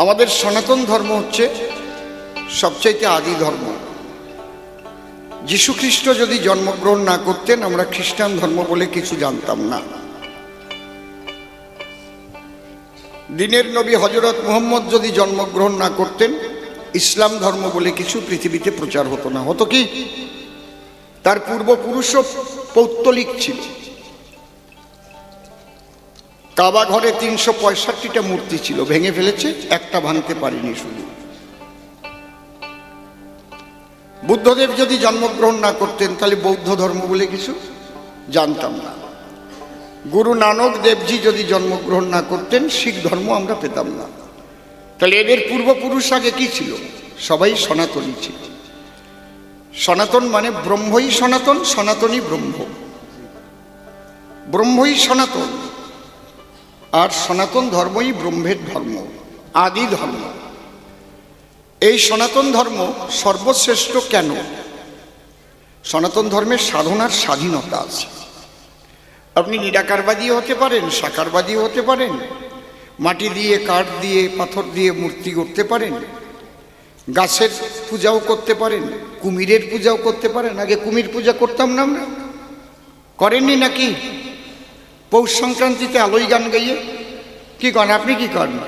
আমাদের সনাতন ধর্ম হচ্ছে সবচাইতে আদি ধর্ম। যীশু খ্রিস্ট যদি জন্মগ্রহণ না করতেন, আমরা খ্রিস্টান ধর্ম বলে কিছু জানতাম না। দিনের নবী হযরত মুহাম্মদ যদি জন্মগ্রহণ না করতেন, ইসলাম ধর্ম বলে কিছু পৃথিবীতে প্রচার হতো না। হতো কি? তার পূর্বপুরুষও পৌত্তলিক ছিল। কাবা ঘরে ৩৬৫টা মূর্তি ছিল, ভেঙে ফেলেছে, একটা ভাঙতে পারেনি শুধু। বুদ্ধদেব যদি জন্মগ্রহণ না করতেন, তাহলে বৌদ্ধ ধর্ম বলে কিছু জানতাম না। গুরু নানক দেবজি যদি জন্মগ্রহণ না করতেন, শিখ ধর্ম আমরা পেতাম না। তাহলে এদের পূর্বপুরুষ আগে কি ছিল? সবাই সনাতনী ছিল। সনাতন মানে ব্রহ্মই সনাতন, সনাতনী ব্রহ্ম। ব্রহ্মই সনাতন, আর সনাতন ধর্মই ব্রহ্মের ধর্ম, আদি ধর্ম। এই সনাতন ধর্ম সর্বশ্রেষ্ঠ কেন? সনাতন ধর্মের সাধনার স্বাধীনতা আছে। আপনি নিরাকারবাদী হতে পারেন, সাকারবাদী হতে পারেন, মাটি দিয়ে, কাঠ দিয়ে, পাথর দিয়ে মূর্তি করতে পারেন, গাছের পূজাও করতে পারেন, কুমিরের পূজাও করতে পারেন। আগে কুমির পূজা করতাম না আমরা? করেননি নাকি? পৌষ সংক্রান্তিতে আলোই গান গাইয়ে কি করেন? আপনি কি করেন?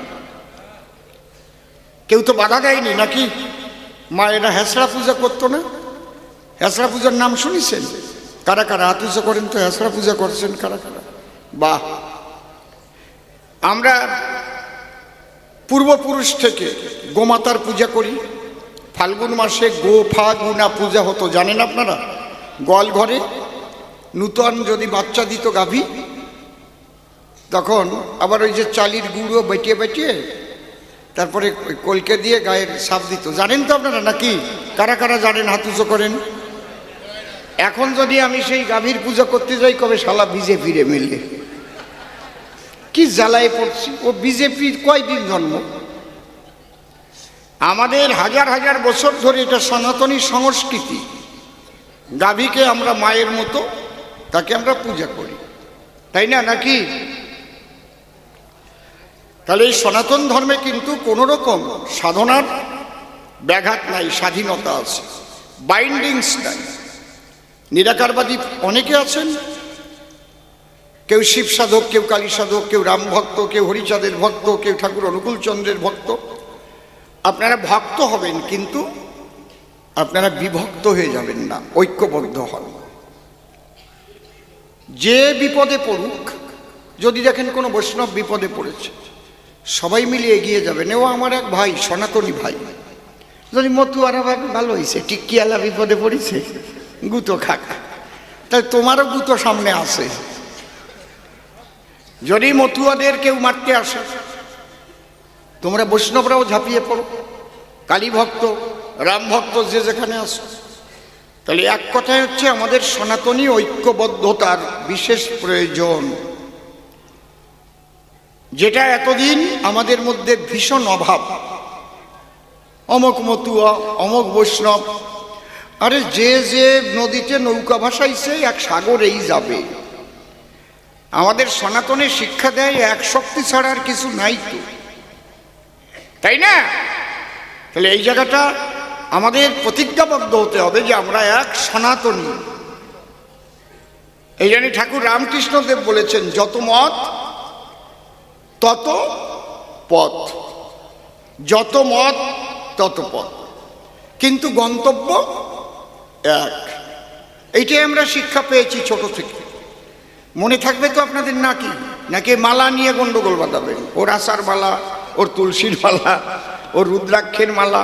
কেউ তো বাধা দেয়নি নাকি? মায়েরা হেঁচড়া পূজা করতো না? হেঁচড়া পূজার নাম শুনেছেন? কারা কারা হাত উঁচু করেন তো? হেঁচড়া পূজা করছেন কারা কারা? বাহ! আমরা পূর্বপুরুষ থেকে গোমাতার পূজা করি। ফাল্গুন মাসে গো ফা গুনা পূজা হতো, জানেন আপনারা? গোয়াল ঘরে নূতন যদি বাচ্চা দিত গাভী, তখন আবার ওই যে চালির গুঁড়ো বেটিয়ে বেটিয়ে তারপরে কলকে দিয়ে গায়ের সাপ দিত। জানেন তো আপনারা নাকি? কারা কারা জানেন? হাত উঁচু করেন। এখন যদি আমি সেই গাভীর পূজা করতে যাই, কবে শালা বিজেপিরে মিলে কি জ্বালায় পড়ছি। ও বিজেপির কয়দিন জন্ম? আমাদের হাজার হাজার বছর ধরে এটা সনাতনী সংস্কৃতি। গাভীকে আমরা মায়ের মতো, তাকে আমরা পূজা করি, তাই না নাকি? তাহলে এই সনাতন ধর্মে কিন্তু কোনো রকম সাধনার ব্যাঘাত নাই, স্বাধীনতা আছে, বাইন্ডিংস নাই। নিরাকারবাদী অনেকে আছেন, কেউ শিব সাধক, কেউ কালী সাধক, কেউ রাম ভক্ত, কেউ হরিচাঁদের ভক্ত, কেউ ঠাকুর অনুকূলচন্দ্রের ভক্ত। আপনারা ভক্ত হবেন, কিন্তু আপনারা বিভক্ত হয়ে যাবেন না, ঐক্যবদ্ধ হন। যে বিপদে পড়ুক, যদি দেখেন কোনো বৈষ্ণব বিপদে পড়েছে, সবাই মিলে এগিয়ে যাবেন। ও আমার এক ভাই, সনাতনী ভাই। যদি মতুয়ারা ভাই ভালো হয়েছে, টিকিয়ালা বিপদে পড়েছে, গুতো খাক, তাই তোমারও গুতো সামনে আসে। যদি মতুয়াদের কেউ মারতে আসে, তোমরা বৈষ্ণবরাও ঝাঁপিয়ে পড়ো, কালী ভক্ত, রাম ভক্ত, যে যেখানে আসো। তাহলে এক কথায় হচ্ছে আমাদের সনাতনী ঐক্যবদ্ধতার বিশেষ প্রয়োজন, যেটা এতদিন আমাদের মধ্যে ভীষণ অভাব। অমক মতুয়া, অমক বৈষ্ণব, আরে যে যে নদীতে নৌকা ভাসাইছে, এক সাগরেই যাবে। আমাদের সনাতনে শিক্ষা দেয় এক শক্তি ছাড়া আর কিছু নাই তো, তাই না? তাহলে এই জায়গাটা আমাদের প্রতিজ্ঞাবদ্ধ হতে হবে যে আমরা এক সনাতনী। এই জন্য ঠাকুর রামকৃষ্ণদেব বলেছেন, যত মত তত পথ, যত মত তত পথ, কিন্তু গন্তব্য এক। এইটাই আমরা শিক্ষা পেয়েছি ছোট থেকে। মনে থাকবে তো আপনাদের? নাকি নাকি মালা নিয়ে গন্ডগোল বাঁধাবেন? ওর আশার মালা, ওর তুলসীর মালা, ওর রুদ্রাক্ষের মালা,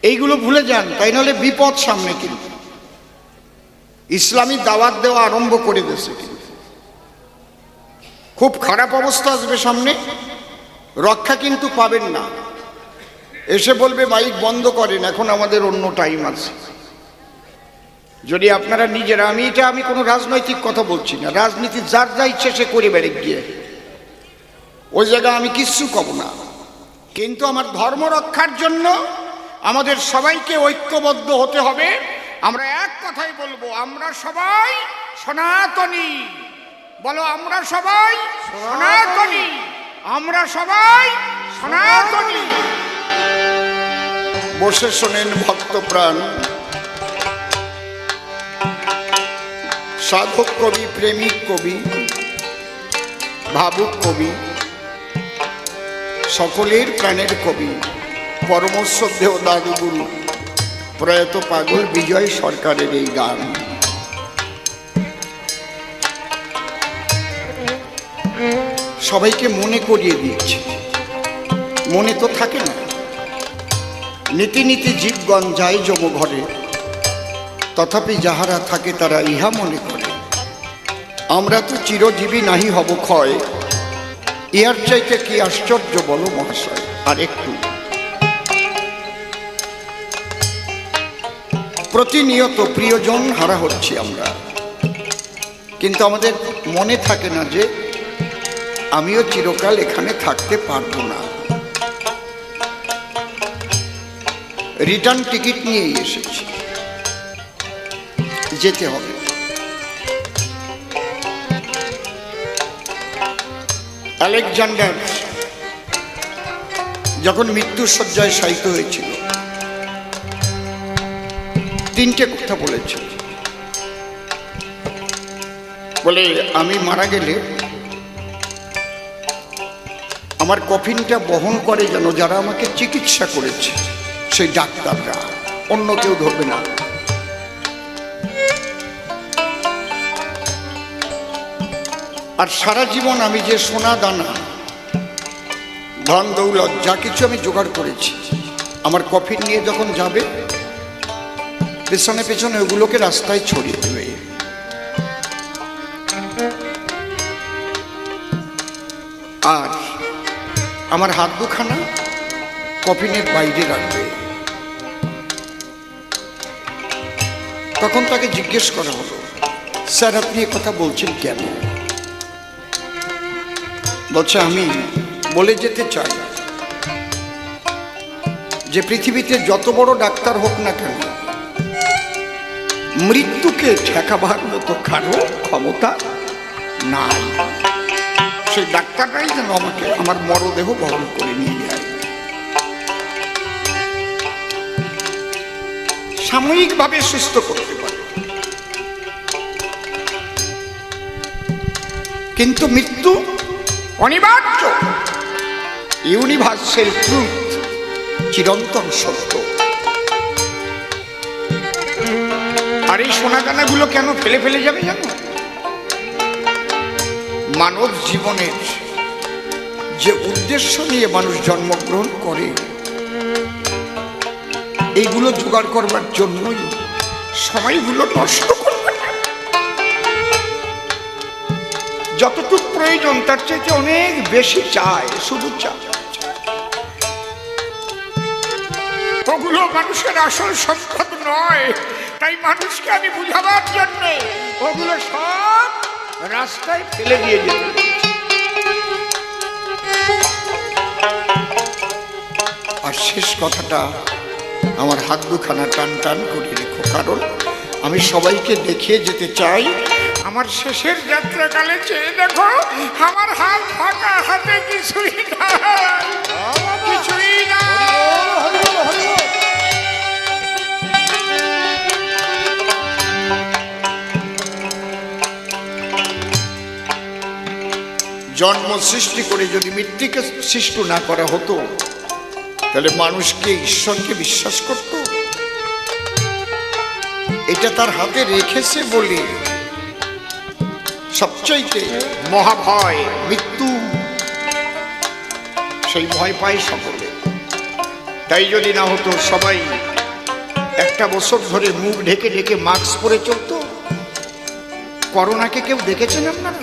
এইগুলো ভুলে যান, তাই নাহলে বিপদ সামনে। কিন্তু ইসলামী দাওয়াত দেওয়া আরম্ভ করে দিয়েছে, কিন্তু খুব খারাপ অবস্থা আসবে সামনে, রক্ষা কিন্তু পাবেন না। এসে বলবে মাইক বন্ধ করেন, এখন আমাদের অন্য টাইম আছে। যদি আপনারা নিজেরা, আমি কোনো রাজনৈতিক কথা বলছি না, রাজনীতি যার যা ইচ্ছে সে করে বেড়ে গিয়ে, ওই জায়গায় আমি কিচ্ছু কব না। কিন্তু আমার ধর্ম রক্ষার জন্য আমাদের সবাইকে ঐক্যবদ্ধ হতে হবে। আমরা এক কথাই বলবো, আমরা সবাই সনাতনী। বলো, আমরা সবাই সনাতনী, আমরা সবাই সনাতনী। বসে শোনেন ভক্তপ্রাণ, সাধক কবি, প্রেমিক কবি, ভাবুক কবি, সকলের প্রাণের কবি, পরম শ্রদ্ধেয় দাদুগুরু প্রয়াত পাগল বিজয় সরকারের এই গান। সবাইকে মনে করিয়ে দিয়েছে, মনে তো থাকে না। নীতি নীতি জীবগণ যায় যম ঘরে, তথাপি যাহারা থাকে তারা ইহা মনে করে। আমরা তো চিরজীবী নাহি হব ক্ষয়, ইহার চাইতে কি আশ্চর্য বলো মহাশয়। আর একটু, প্রতিনিয়ত প্রিয়জন হারা হচ্ছি আমরা, কিন্তু আমাদের মনে থাকে না যে আমিও চিরকাল এখানে থাকতে পারবো না। রিটার্ন টিকিট নিয়েই এসেছি, যেতে হবে। আলেকজান্ডার যখন মৃত্যুর শয্যায় শায়িত হয়েছিল, তিনটে কথা বলেছিল। বলে, আমি মারা গেলে আমার কফিনটা বহন করে যেন যারা আমাকে চিকিৎসা করেছে, সেই ডাক্তাররা, অন্য কেউ ধরবে না। আর সারা জীবন আমি যে সোনা দানা, ধন দৌলত যা কিছু আমি জোগাড় করেছি, আমার কফিন নিয়ে যখন যাবে, পেছনে পেছনে ওগুলোকে রাস্তায় ছড়িয়ে দেবে। আর আমার হাত দুখানা কফিনের বাইরে রাখবে। তখন তাকে জিজ্ঞেস করা হলো, স্যার আপনি এ কথা বলছেন কেন? বলছে, আমি বলে যেতে চাই যে পৃথিবীতে যত বড় ডাক্তার হোক না কেন, মৃত্যুকে ঠেকাবার মতো কারো ক্ষমতা নাই। সেই ডাক্তাররাই যেন আমাকে আমার মরদেহ বহন করে নিয়ে যায়। সাময়িকভাবে সুস্থ করতে পারে, কিন্তু মৃত্যু অনিবার্য। ইউনিভার্সাল ট্রুথ, চিরন্তন সত্য। আর এই সোনাদানাগুলো কেন ফেলে ফেলে যাবে জানো? মানব জীবনের যে উদ্দেশ্য নিয়ে মানুষ জন্মগ্রহণ করে, এইগুলো জোগাড় করবার জন্যই সময়গুলো নষ্ট করবে না। যতটুকু প্রয়োজন তার চাইতে অনেক বেশি চায়, শুধু চায়। ওগুলো মানুষের আসল সম্পদ নয়। তাই মানুষকে আমি বুঝাবার জন্য ওগুলো সব রাস্তায় ফেলে দিয়ে যেতে। আর শেষ কথাটা, আমার হাত দুখানা টান টান করে রেখো, কারণ আমি সবাইকে দেখিয়ে যেতে চাই। আমার শেষের যাত্রাকালে চেয়ে দেখো, আমার হাত ফাঁকা, হাতে কিছুই না, কিছুই না। জন্ম সৃষ্টি করে যদি মৃত্যুকে সৃষ্টি না করা হতো, তাহলে মানুষকে ঈশ্বরকে বিশ্বাস করত? এটা তার হাতে রেখেছে বলে সবচাইতে মহাভয় মৃত্যু, সেই ভয় পায় সকলে। তাই যদি না হতো, সবাই একটা বছর ধরে মুখ ঢেকে ঢেকে মাস্ক পরে চলত। করোনাকে কেউ দেখেছেন আপনারা?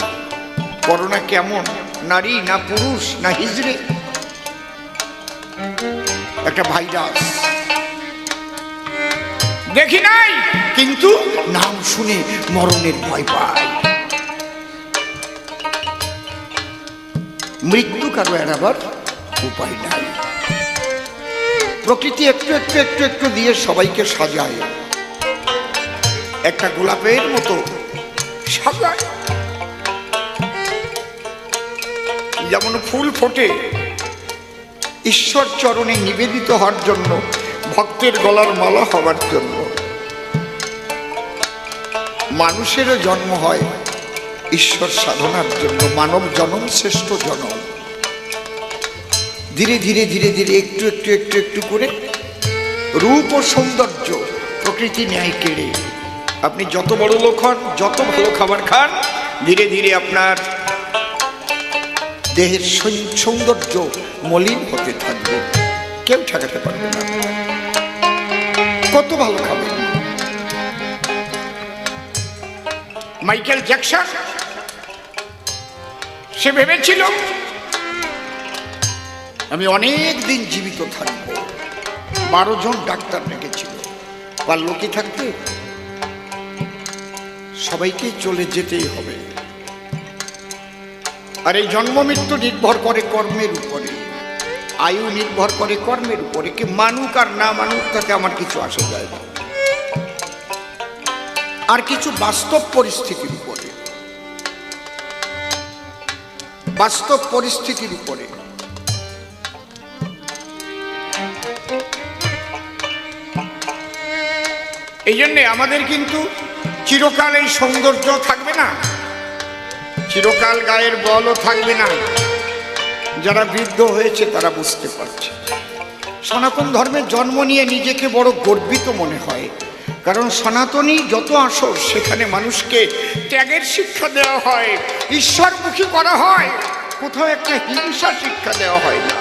করোনা কেমন? নারী না পুরুষ না হিজড়ে, একটা ভাইরাস। দেখি নাই, কিন্তু নাম শুনে মরণের ভয় পায়। মৃত্যু কারো এড়াবার উপায় নাই। প্রকৃতি একটু একটু একটু একটু দিয়ে সবাইকে সাজায়, একটা গোলাপের মতো সাজায়। যেমন ফুল ফোটে, ঈশ্বর চরণে নিবেদিত হওয়ার জন্য, ভক্তের গলার মালা হওয়ার জন্য। মানুষেরও জন্ম হয় ঈশ্বর সাধনার জন্য। মানব জন্ম শ্রেষ্ঠ জন্ম। ধীরে ধীরে ধীরে ধীরে একটু একটু একটু একটু করে রূপ ও সৌন্দর্য প্রকৃতি ন্যায় কেড়ে আপনি যত বড় লোক হন, যত ভালো খাবার খান, ধীরে ধীরে আপনার দেহের সৌন্দর্য মলিন হতে থাকবে। কেউ ঠেকাতে পারবে না। কত ভালো খাবেন। মাইকেল জ্যাকসন সে ভেবেছিল আমি অনেক দিন জীবিত থাকবো। 12 জন ডাক্তার রেখেছিল। পারল কি থাকতে? সবাইকে চলে যেতেই হবে। আর এই জন্ম মৃত্যু নির্ভর করে কর্মের উপরে, আয়ু নির্ভর করে কর্মের উপরে। কি মানুক আর না মানুক তাতে আমার কিছু আসে যায় না। আর কিছু বাস্তব পরিস্থিতির উপরে, বাস্তব পরিস্থিতির উপরে। এই জন্যে আমাদের কিন্তু চিরকাল এই সৌন্দর্য থাকবে না, চিরকাল গায়ের বলও থাকবে না। যারা বৃদ্ধ হয়েছে তারা বুঝতে পারছে। সনাতন ধর্মের জন্ম নিয়ে নিজেকে বড় গর্বিত মনে হয়। কারণ সনাতনী যত আসর, সেখানে মানুষকে ত্যাগের শিক্ষা দেওয়া হয়, ঈশ্বরমুখী করা হয়। কোথাও একটা হিংসা শিক্ষা দেওয়া হয় না।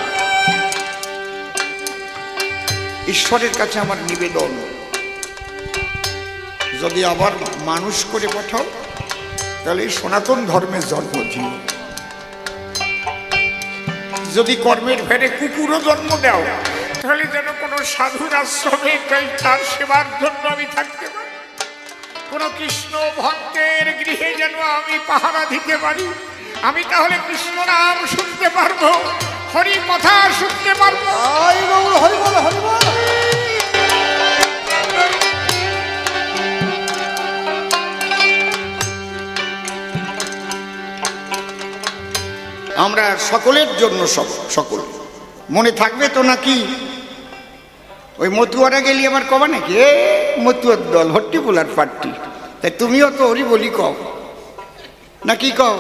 ঈশ্বরের কাছে আমার নিবেদন, যদি আবার মানুষ করে পাঠাও তাহলে সনাতন ধর্মের জন্ম দিও। যদি কর্মের ভেড়ে কুকুরও জন্ম দাও, তাহলে যেন কোনো সাধুর আশ্রমে তার সেবার জন্য আমি থাকতে পারি। কোনো কৃষ্ণ ভক্তের গৃহে যেন আমি পাহারা দিতে পারি। আমি তাহলে কৃষ্ণ নাম শুনতে পারবো, হরি কথা শুনতে পারবো। হরি বল, হরি বল। আমরা সকলের জন্য, সকল মনে থাকবে তো নাকি? ওই মতুয়ারা গেলি আমার কবা নাকি এ মতুয়ার দল, হট্টি পোলার পার্টি, তাই তুমিও তো হরি বলি কও নাকি কও?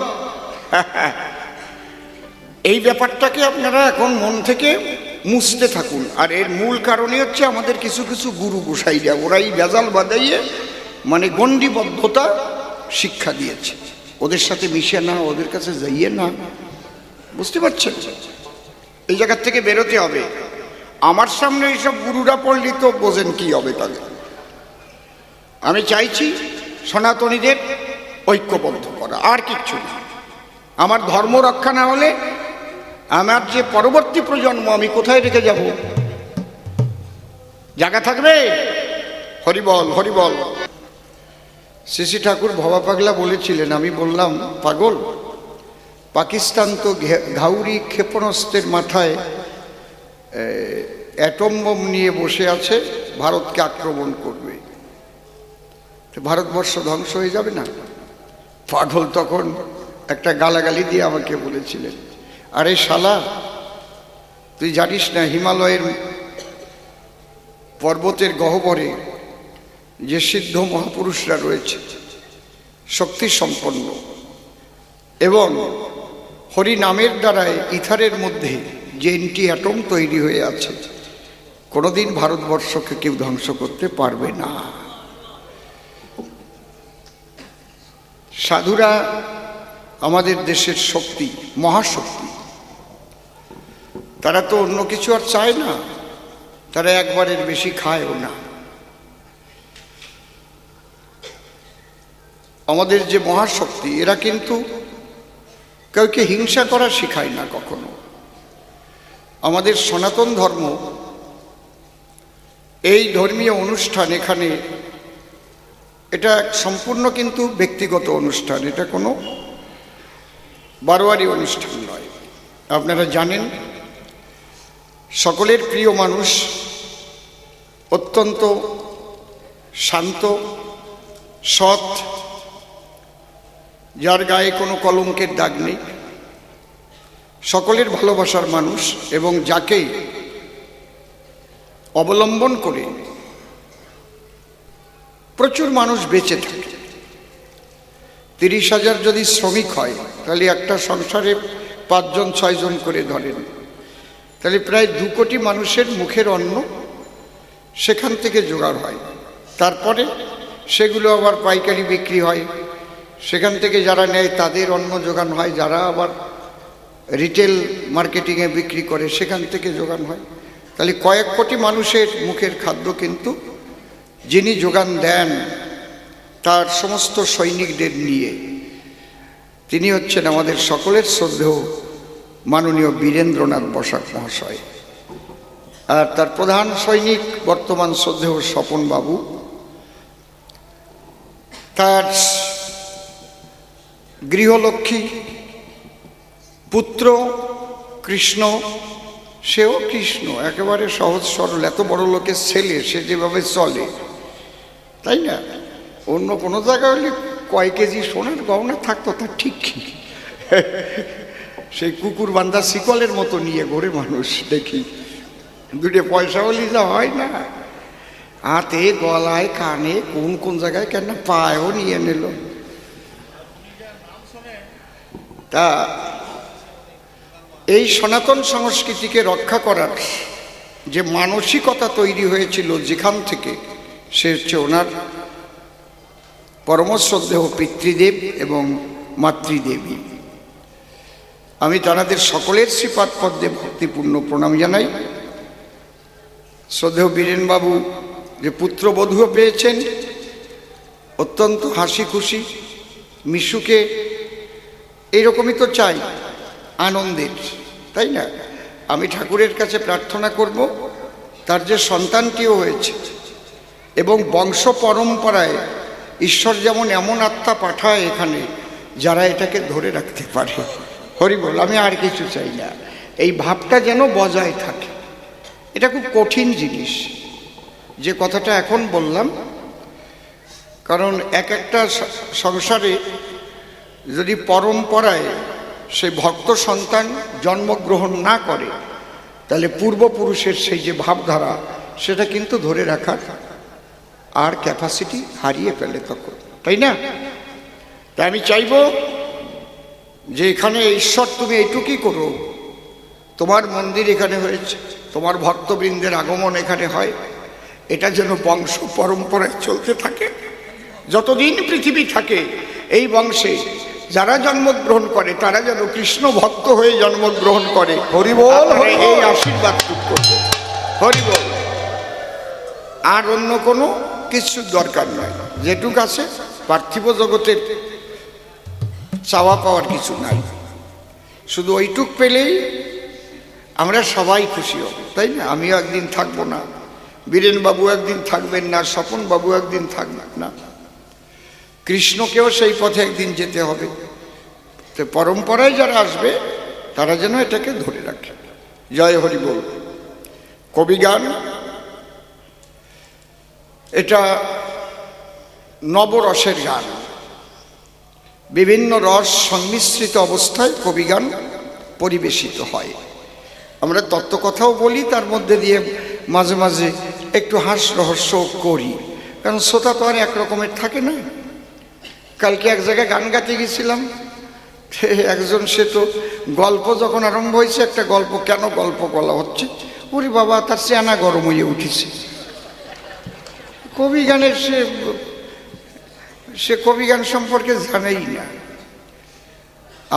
এই ব্যাপারটাকে আপনারা এখন মন থেকে মুছতে থাকুন। আর এর মূল কারণই হচ্ছে আমাদের কিছু কিছু গুরু গোসাইরা, ওরাই বেজাল বাদাইয়ে মানে গণ্ডিবদ্ধতা শিক্ষা দিয়েছে। ওদের সাথে মিশে না, ওদের কাছে যাইয়ে না। বুঝতে পারছেন? এই জায়গার থেকে বেরোতে হবে। আমার সামনে এইসব গুরুরা পড়লি তো বোঝেন কি হবে তাদের। আমি চাইছি সনাতনীদের ঐক্যবদ্ধ করা, আর কিচ্ছু না। আমার ধর্ম রক্ষা না হলে আমার যে পরবর্তী প্রজন্ম, আমি কোথায় রেখে যাব? জায়গা থাকবে? হরিবল, হরিবল। শ্রী ঠাকুর ভবা পাগলা বলেছিলেন, আমি বললাম পাগল, পাকিস্তান তো ঘাউরি ক্ষেপণাস্ত্রের মাথায় অ্যাটম বোম নিয়ে বসে আছে, ভারতকে আক্রমণ করবে, তো ভারতবর্ষ ধ্বংস হয়ে যাবে না? পাগল তখন একটা গালাগালি দিয়ে আমাকে বলেছিলেন, আরে শালা, তুই জানিস না হিমালয়ের পর্বতের গহ্বরে যে সিদ্ধ মহাপুরুষরা রয়েছে, শক্তি সম্পন্ন, এবং হরি নামের দ্বারায় ইথারের মধ্যে যে অ্যান্টি অ্যাটম তৈরি হয়ে আছে, কোনোদিন ভারতবর্ষকে কেউ ধ্বংস করতে পারবে না। সাধুরা আমাদের দেশের শক্তি, মহাশক্তি। তারা তো অন্য কিছু আর চায় না, তারা একবারের বেশি খায়ও না। আমাদের যে মহাশক্তি, এরা কিন্তু কাউকে হিংসা করা শেখায় না কখনো। আমাদের সনাতন ধর্ম, এই ধর্মীয় অনুষ্ঠান এখানে, এটা সম্পূর্ণ কিন্তু ব্যক্তিগত অনুষ্ঠান, এটা কোনো বারোয়ারি অনুষ্ঠান নয়। আপনারা জানেন, সকলের প্রিয় মানুষ, অত্যন্ত শান্ত, সৎ, যার গায়ে কোনো কলঙ্কের দাগ নেই, সকলের ভালোবাসার মানুষ এবং যাকে অবলম্বন করে প্রচুর মানুষ বেঁচে থাকে। 30,000 যদি শ্রমিক হয় তাহলে একটা সংসারে 5 জন 6 জন করে ধরেন, তাহলে প্রায় 2 কোটি মানুষের মুখের অন্ন সেখান থেকে জোগাড় হয়। তারপরে সেগুলো আবার পাইকারি বিক্রি হয়, সেখান থেকে যারা নেয় তাদের অন্ন যোগান হয়, যারা আবার রিটেল মার্কেটিংয়ে বিক্রি করে সেখান থেকে যোগান হয়। তাহলে কয়েক কোটি মানুষের মুখের খাদ্য কিন্তু যিনি যোগান দেন তার সমস্ত সৈনিকদের নিয়ে, তিনি হচ্ছেন আমাদের সকলের শ্রদ্ধেয় মাননীয় বীরেন্দ্রনাথ বসাক মহাশয়। আর তার প্রধান সৈনিক বর্তমান শ্রদ্ধেয় স্বপন বাবু। তার গৃহলক্ষ্মী পুত্র কৃষ্ণ, সেও কৃষ্ণ, একেবারে সহজ সরল, এত বড় লোকের ছেলে, সে যেভাবে চলে, তাই না? অন্য কোনো জায়গায় হলে কয় কেজি সোনার গহনা থাকতো তার ঠিক কি, সেই কুকুর বান্ধা শিকলের মতো নিয়ে ঘোরে মানুষ দেখি। 2 পয়সা হলে যা হয় না, হাতে গলায় কানে কোন কোন জায়গায় কেন পায়েও নিয়ে নিল। তা এই সনাতন সংস্কৃতিকে রক্ষা করার যে মানসিকতা তৈরি হয়েছিল যেখান থেকে, সে হচ্ছে ওনার পরমশ্রদ্ধেয় পিতৃদেব এবং মাতৃদেবী। আমি তাঁদের সকলের শ্রীপাদ পদ্মে ভক্তিপূর্ণ প্রণাম জানাই। শ্রদ্ধেয় বীরেনবাবু যে পুত্রবধূও পেয়েছেন, অত্যন্ত হাসি খুশি। মিশুকে এইরকমই তো চাই, আনন্দের, তাই না? আমি ঠাকুরের কাছে প্রার্থনা করব তার যে সন্তানটিও হয়েছে এবং বংশ পরম্পরায় ঈশ্বর যেমন এমন আত্মা পাঠায় এখানে যারা এটাকে ধরে রাখতে পারে। হরি বল, আমি আর কিছু চাই না, এই ভাবটা যেন বজায় থাকে। এটা খুব কঠিন জিনিস যে কথাটা এখন বললাম, কারণ এক একটা সংসারে যদি পরম্পরায় সেই ভক্ত সন্তান জন্মগ্রহণ না করে, তাহলে পূর্বপুরুষের সেই যে ভাবধারা সেটা কিন্তু ধরে রাখার আর ক্যাপাসিটি হারিয়ে ফেলে তখন, তাই না? তাই আমি চাইব যে এখানে ঈশ্বর তুমি এইটুকুই করো, তোমার মন্দির এখানে হয়েছে, তোমার ভক্তবৃন্দের আগমন এখানে হয়, এটা যেন বংশ পরম্পরায় চলতে থাকে। যতদিন পৃথিবী থাকে এই বংশে যারা জন্মগ্রহণ করে তারা যেন কৃষ্ণ ভক্ত হয়ে জন্মগ্রহণ করে। হরি বল, এই আশীর্বাদ করবে। হরি বল। আর অন্য কোনো কিছু দরকার নয়, যেটুক আছে পার্থিব জগতের চাওয়া পাওয়ার কিছু নাই, শুধু ওইটুক পেলেই আমরা সবাই খুশি হব, তাই না? আমিও একদিন থাকবো না, বীরেনবাবু একদিন থাকবেন না, স্বপন বাবু একদিন থাকবেন না, কৃষ্ণকেও সেই পথে একদিন যেতে হবে। তো পরম্পরায় যারা আসবে তারা যেন এটাকে ধরে রাখে। জয় হরি বল। কবিগান, এটা নবরসের গান, বিভিন্ন রস সংমিশ্রিত অবস্থায় কবিগান পরিবেশিত হয়। আমরা তত্ত্বকথাও বলি, তার মধ্যে দিয়ে মাঝে মাঝে একটু হাস রহস্য করি, কারণ শ্রোতা তো আর একরকমের থাকে না। কালকে এক জায়গায় গান গাইতে গেছিলাম, একজন, সে তো গল্প যখন আরম্ভ হয়েছে, একটা গল্প, কেন গল্প বলা হচ্ছে, ওরে বাবা, তার চেনা গরম হয়ে উঠেছে। কবিগানের সে কবিগান সম্পর্কে জানেই না।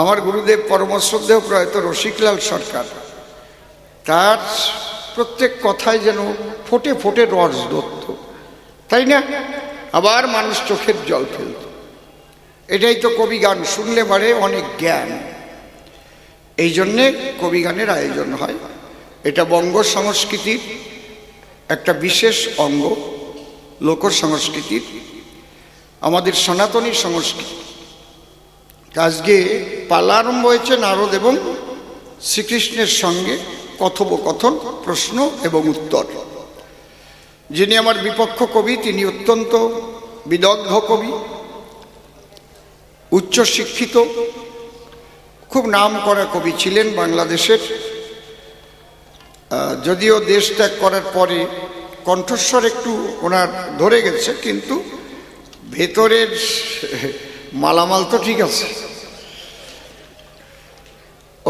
আমার গুরুদেব পরমশ্রদ্ধেয় প্রয়াত রসিকলাল সরকার, তার প্রত্যেক কথায় যেন ফোটে ফোটে রস ধরত, তাই না? আবার মানুষ চোখের জল ফেলত। এটাই তো কবিগান, শুনলে বাড়ে অনেক জ্ঞান। এই জন্যে কবিগানের আয়োজন হয়। এটা বঙ্গ সংস্কৃতির একটা বিশেষ অঙ্গ, লোক সংস্কৃতির, আমাদের সনাতনী সংস্কৃতি। আজকে পালা আরম্ভ হয়েছে নারদ এবং শ্রীকৃষ্ণের সঙ্গে কথোপকথন, প্রশ্ন এবং উত্তর। যিনি আমার বিপক্ষ কবি, তিনি অত্যন্ত বিদগ্ধ কবি, উচ্চ শিক্ষিত, খুব নাম করা কবি ছিলেন বাংলাদেশের। যদিও দেশ ত্যাগ করার পরে কণ্ঠস্বর একটু ওনার ধরে গেছে, কিন্তু ভেতরের মালামাল তো ঠিক আছে।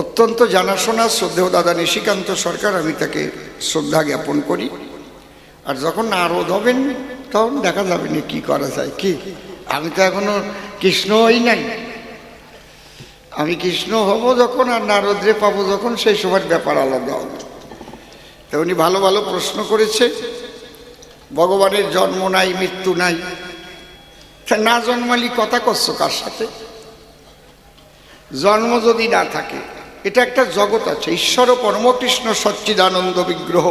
অত্যন্ত জানাশোনা শ্রদ্ধেয় দাদা নিশিকান্ত সরকার, আমি তাকে শ্রদ্ধা জ্ঞাপন করি। আর যখন নারদ হবেন তখন দেখা যাবে না কি করা যায়। কি আমি তো এখনো কৃষ্ণ হই নাই, আমি কৃষ্ণ হব যখন আর নারদরে পাবো যখন, সেই সময়ের ব্যাপার আলাদা হবে। তো উনি ভালো ভালো প্রশ্ন করেছে। ভগবানের জন্ম নাই, মৃত্যু নাই, না জন্মালি কথা করছো কার সাথে? জন্ম যদি না থাকে, এটা একটা জগৎ আছে। ঈশ্বর পরমকৃষ্ণ সচ্চিদানন্দ বিগ্রহ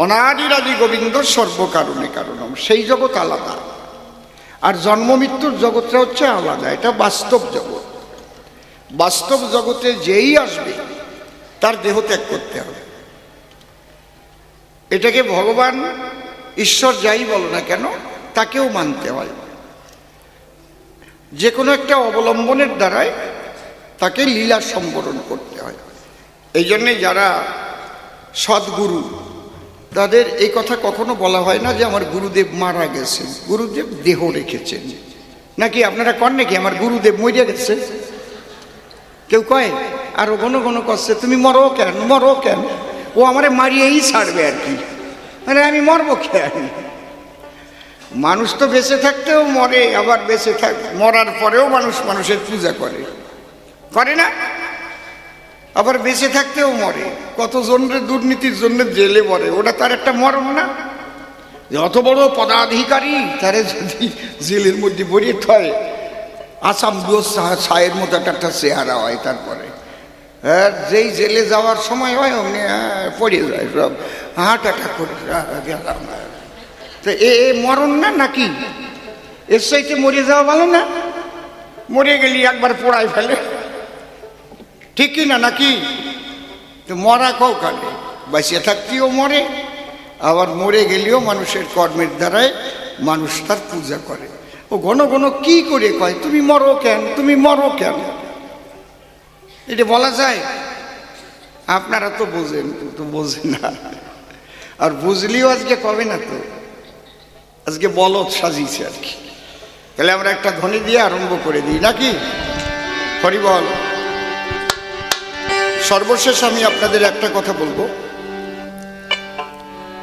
অনাদিরাদি গোবিন্দ সর্বকারণে কারণম, সেই জগৎ আলাদা। আর জন্ম মৃত্যুর জগৎটা হচ্ছে আলাদা, এটা বাস্তব জগৎ। বাস্তব জগতে যেই আসবে তার দেহ ত্যাগ করতে হবে। এটাকে ভগবান ঈশ্বর যাই বলো না কেন, তাকেও মানতে হয়। যে কোনো একটা অবলম্বনের দ্বারাই তাকে লীলা সম্বরণ করতে হয়। এই জন্যে যারা সদ্গুরু, তাদের এই কথা কখনো বলা হয় না যে আমার গুরুদেব মারা গেছেন। গুরুদেব দেহ রেখেছেন। নাকি আপনারা কন নাকি আমার গুরুদেব মরে গেছে? কেউ কয়, আর ও ঘন ঘন করছে তুমি মরো কেন, মরো কেন? ও আমারে মারিয়েই ছাড়বে আর কি। মানে আমি মরবো কেন? মানুষ তো বেঁচে থাকতেও মরে, আবার বেঁচে মরার পরেও মানুষ মানুষের পূজা করে, করে না? আবার বেঁচে থাকতেও মরে। কতজনের দুর্নীতির জন্য জেলে মরে, ওটা তার একটা মরণ না? যত বড় পদাধিকারী তারে যদি জেলের মধ্যে ভরিয়ে থয়, আসাম ছায়ের মতো একটা চেহারা হয়। তারপরে হ্যাঁ, যেই জেলে যাওয়ার সময় হয় অমনি পড়ে যায় সব, হার্ট অ্যাটাক করে গেলাম। তো এ মরণ না নাকি? এর সাইতে মরে যাওয়া ভালো না? মরে গেলি একবার পোড়ায় ফেলে, ঠিক কি না? নাকি? তো মরা কও কাটে, বাঁচিয়ে থাকতেও মরে, আবার মরে গেলেও মানুষের কর্মের দ্বারাই মানুষ তার পূজা করে। ও ঘন ঘন কি করে কয় তুমি মরো কেন, তুমি মরো কেন? এটা বলা যায়? আপনারা তো বোঝেন, তো বোঝেন না। আর বুঝলিও আজকে কবে না, তো আজকে বলদ সাজিয়েছে আর কি। তাহলে আমরা একটা ধ্বনি দিয়ে আরম্ভ করে দিই নাকি? হরি বল। সর্বশেষ আমি আপনাদের একটা কথা বলবো,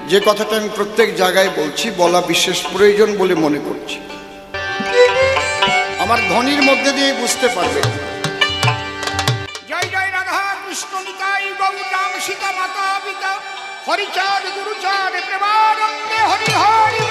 যে কথাটা আমি প্রত্যেক জায়গায় বলছি, বলা বিশেষ প্রয়োজন বলে মনে করছি। আমার ধ্বনির মধ্যে দিয়ে বুঝতে পারবে। জয় জয় রাধা কৃষ্ণ নিতাই গৌর রাম সীতা মাতা পিতা হরিচাঁদ গুরুচাঁদ প্রেমানন্দে হরি হরি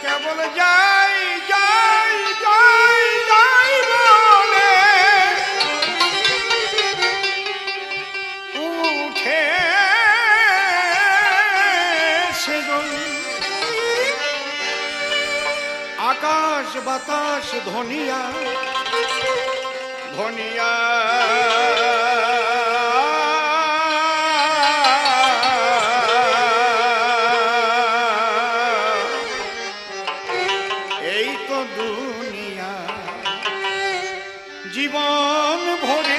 কেবল যাই যাই যাই যাই বলে উঠে সেজন। আকাশ বাতাস ধনিয়া ধনিয়া জীবন ভরে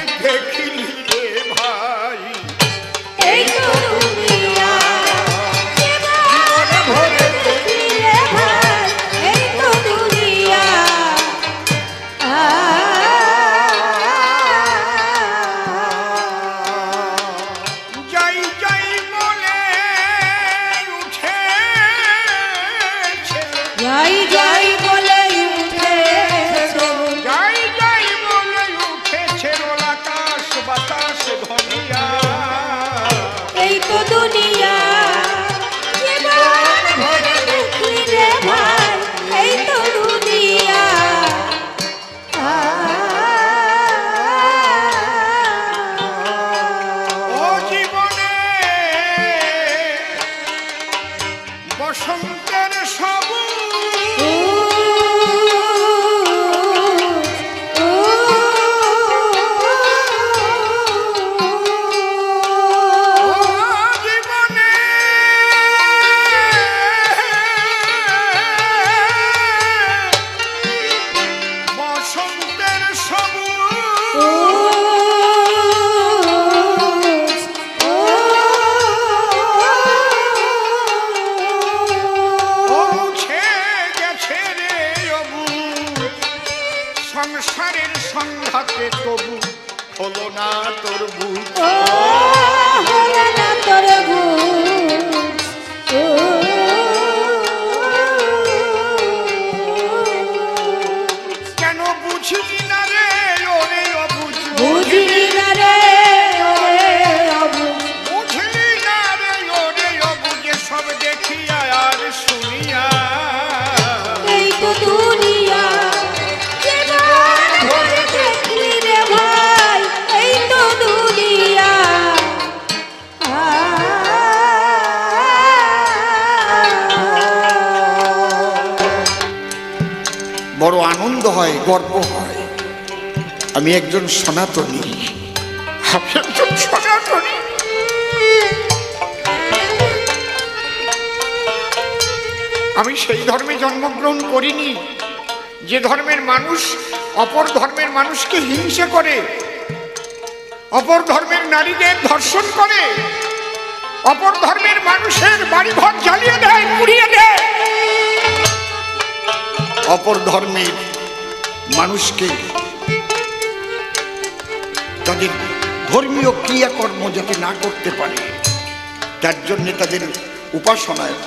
দুনিয়া জীবন ভরে দেখলি রে ভাই এই তো দুনিয়া ও জীবনে বসন্তের সংসারের সংঘাতে তবু হলো না তোর বুঝ হলো না তোর বুঝ কেন বুঝলি না রে ওরে অবুঝ বুঝলি না রে ওরে অবুঝ বুঝলি না রে ওরে অবুঝ সব দেখিয়া আর শুনিয়া এই তো দুনিয়া বড় আনন্দ হয়, গর্ব হয়। আমি একজন সনাতনী, আমি একজন সনাতনী। আমি সেই ধর্মে জন্মগ্রহণ করিনি যে ধর্মের মানুষ অপর ধর্মের মানুষকে হিংসা করে, অপর ধর্মের নারীদের ধর্ষণ করে, অপর ধর্মের মানুষের বাড়িঘর জ্বালিয়ে দেয়, পুড়িয়ে দেয়, অপর ধর্মের মানুষকে তাদের ধর্মীয় ক্রিয়াকর্ম যাতে না করতে পারে তার জন্য তাদের উপাসনায়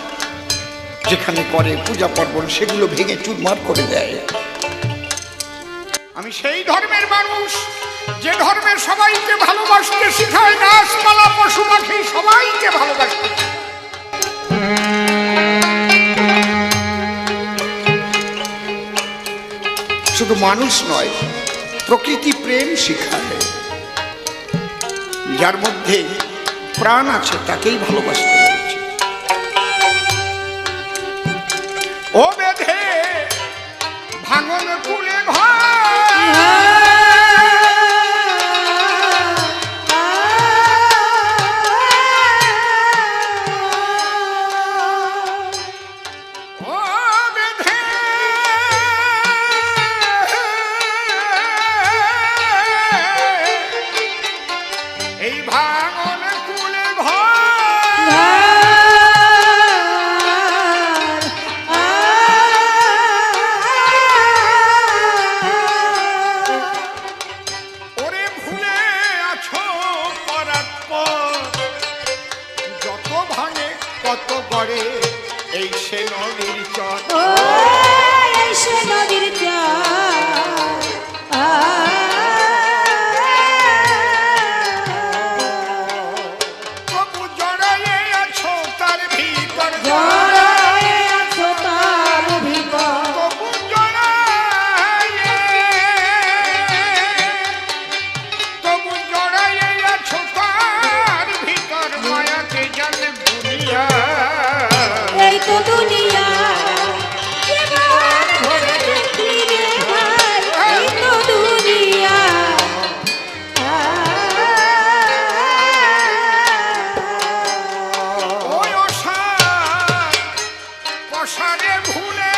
যেখানে করে পূজা পার্বণ সেগুলো ভেঙে চুরমার করে দেয়। আমি সেই ধর্মের মানুষ যে ধর্মের সবাইকে ভালোবাসতে শিখায়, গাছপালা পশু পাখি সবাইকে ভালোবাসতে। শুধু মানুষ নয়, প্রকৃতি প্রেম শিখায়। যার মধ্যে প্রাণ আছে তাকেই ভালোবাসতে বলছে। ও বেধে ভাঙন কুলে কত গড়ে এই সে নদীর চর, এই সে নদীর চর। তবু জড়াইয়ে আছো তার ভিতর, জড়াইয়ে আছো তার ভিতর, তবু জড়াইয়ে আছো তার ভিতর, মায়াকে জানে দুনিয়া। এই তো দুনিয়া জীবন ভরে দেখলি রে ভাই এই তো দুনিয়া। ওই অসারে ভুলে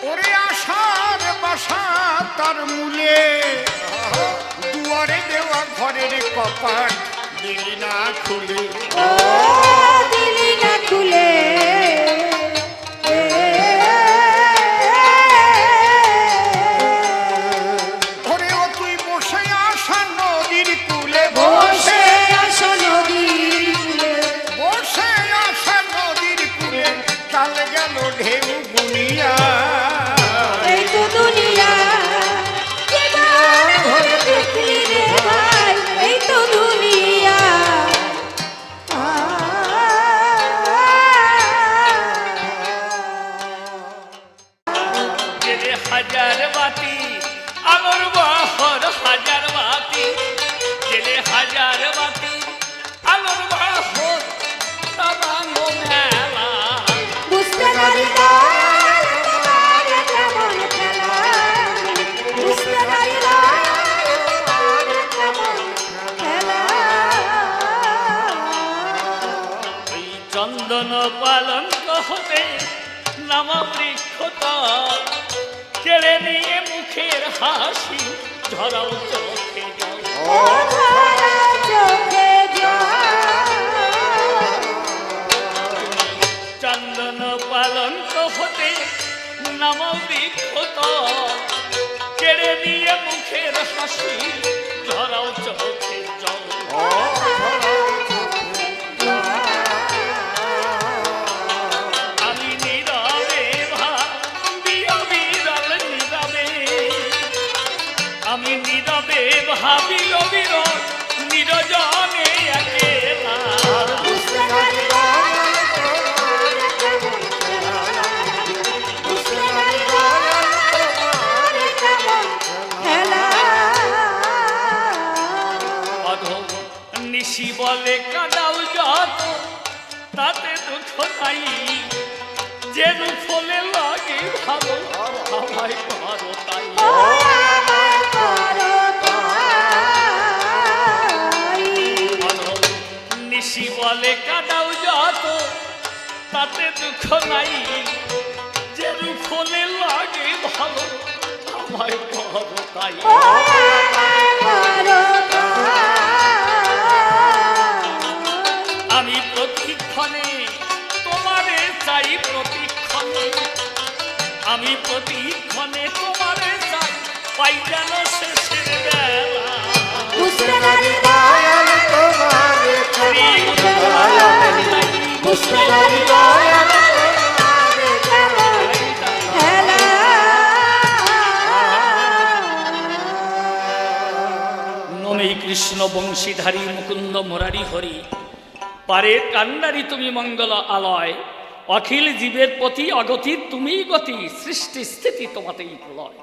ওরে আশার বাসা তার মূলে, দুয়ারে দেওয়া ঘরের কপাট দিলি না খুলে, দিলি না খুলে। ওরে ও তুই বসে আসা নদীর কূলে, বসে আসো নদীর কূলে, বসে আসা নদীর কূলে, কাল গেল ঢেউ বুনিয়া। হাজার বাতি আলোর বহর হাজার বাতি জেলে হাজার বাতি আলোর বহর তবাঙ্গ মেলা বুঝতে পারি দয়াল তোমার কেমন খেলা বুঝতে পারি দয়াল তোমার কেমন খেলা ওই চন্দন পালঙ্ক হতে নামা বৃক্ষ কেড়ে নিয়ে মুখের হাসি ঝরাও চোখে জল ও ধারা চোখে জল চন্দন পালঙ্ক হতে নামা বৃক্ষ কেড়ে নিয়ে মুখের হাসি ঝরাও চোখে জল আমি নীরবে ভাবি অবিরল নীরবে আমি নীরবে ভাবি অবিরল নিরজনে একেলা বুঝতে পারি দয়াল তোমার কেমন খেলা বুঝতে পারি দয়াল তোমার কেমন খেলা অধম নিশি বলে কাদাও যত তাতে দুঃখ নাই যে ফলে লাগে ভালো আমায় করো তাই ও আমায় করো তাই অধম নিশি বলে কাদাও যত তাতে দুঃখ নাই যে ফলে লাগে ভালো আমায় করো তাই ও আমায় করো তাই আমি প্রতিক্ষণে তোমারে চাই প্রতিক্ষণে আমি প্রতিক্ষণে তোমারে চাই পাই যেন শেষের বেলা বুঝতে পারি দয়াল তোমার কেমন খেলা বুঝতে পারি দয়াল তোমার কেমন খেলা নমে কৃষ্ণ বংশীধারী মুকুন্দ মুরারি হরি পারের কান্ডারি তুমি মঙ্গল আলয় অখিল জীবের প্রতি অগতির তুমিই গতি সৃষ্টি স্থিতি তোমাতেই প্রলয়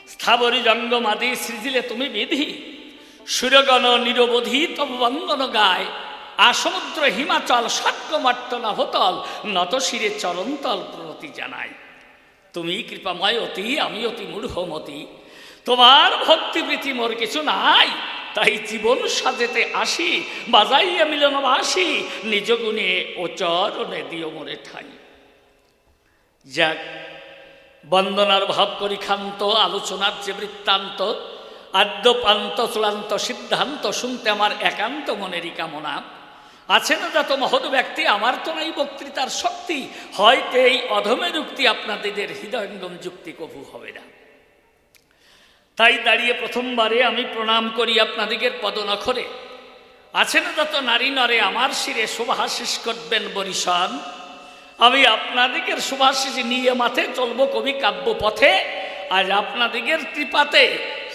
স্থাবরী জঙ্গমাদি সৃজিলে তুমি বিধি সুরগণ নিরবধি তব বন্দন গায় আসমুদ্র হিমাচল ষট্কমর্তন হতল নত শিরে চরণতল প্রণতি জানাই তুমি কৃপাময় অতি আমি অতি মূঢ়মতি তোমার ভক্তিপ্রীতি মোর কিছু নাই তাই জীবন সাজেতে আসি বাজাইয়া মিলনবাসী নিজ গুণে ও চরণে দিও মোরে ঠাই যাক বন্দনার ভাব করি ক্ষান্ত আলোচনার যে বৃত্তান্ত আদ্যপান্ত চূড়ান্ত সিদ্ধান্ত শুনতে আমার একান্ত মনেরই কামনা আছে না যত মহৎ ব্যক্তি আমার তো নাই বক্তৃতার শক্তি হয়তো এই অধমের উক্তি আপনাদের হৃদয়ঙ্গম যুক্তি কভু হবে না তাই দাঁড়িয়ে প্রথমবারে আমি প্রণাম করি আপনাদিগের পদনখরে আছে না যত নারী নরে আমার শিরে শুভাশিস করবেন বরিশান আমি আপনাদিগের শুভাশিস নিয়ে মাথে চলব কবি কাব্য পথে আজ আপনাদিগের কৃপাতে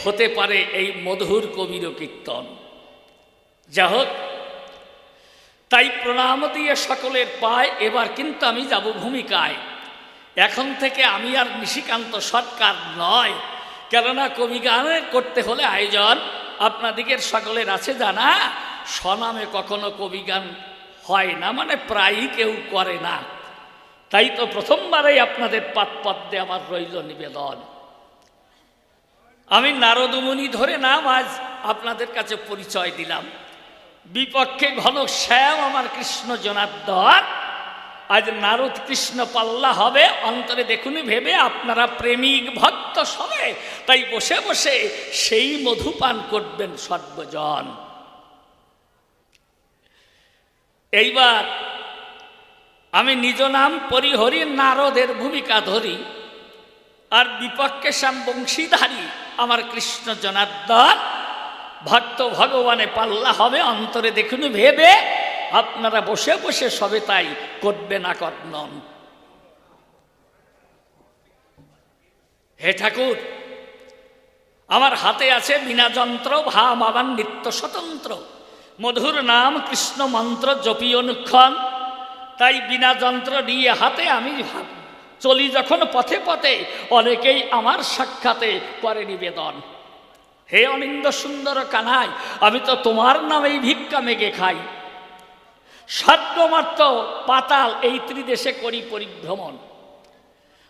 হতে পারে এই মধুর কবির কীর্তন যা হোক তাই প্রণাম দিয়ে সকলের পায় এবার কিন্তু আমি যাব ভূমিকায় এখন থেকে আমি আর নিশিকান্ত সরকার নয় কেননা কবি গানের করতে হলে আয়োজন আপনাদিগের সকলের আছে জানা স্বনামে কখনো কবি গান হয় না মানে প্রায়ই কেউ করে না তাই তো প্রথমবারেই আপনাদের পাদপদ্মে আমার রইল নিবেদন আমি নারদমুনি ধরে নাম আজ আপনাদের কাছে পরিচয় দিলাম বিপক্ষে ঘনক শ্যাম আমার কৃষ্ণ জনার্দন আজ নারদ কৃষ্ণ পাল্লা হবে অন্তরে দেখুনি ভেবে আপনারা প্রেমিক ভক্ত সবে তাই বসে বসে সেই মধুপান করবেন সর্বজন এইবার আমি নিজ নাম পরিহরি নারদের ভূমিকা ধরি আর বিপক্ষে শ্যাম বংশীধারী আমার কৃষ্ণ জনার্দন ভক্ত ভগবানে পাল্লা হবে অন্তরে দেখুন ভেবে আপনারা বসে বসে সবে তাই করবেন আকর্ণন হে ঠাকুর আমার হাতে আছে বিনা যন্ত্র ভাম আবার নিত্য স্বতন্ত্র মধুর নাম কৃষ্ণ মন্ত্র জপি অনুক্ষণ তাই বিনা যন্ত্র নিয়ে হাতে আমি চলি যখন পথে পথে অনেকেই আমার সাক্ষাতে করে নিবেদন, হে অনিন্দ সুন্দর কানাই, আমি তো তোমার নামেই ভিক্ষা মেগে খাই, সাধ্যমাত্র পাতাল এই ত্রিদেশে করি পরিভ্রমণ।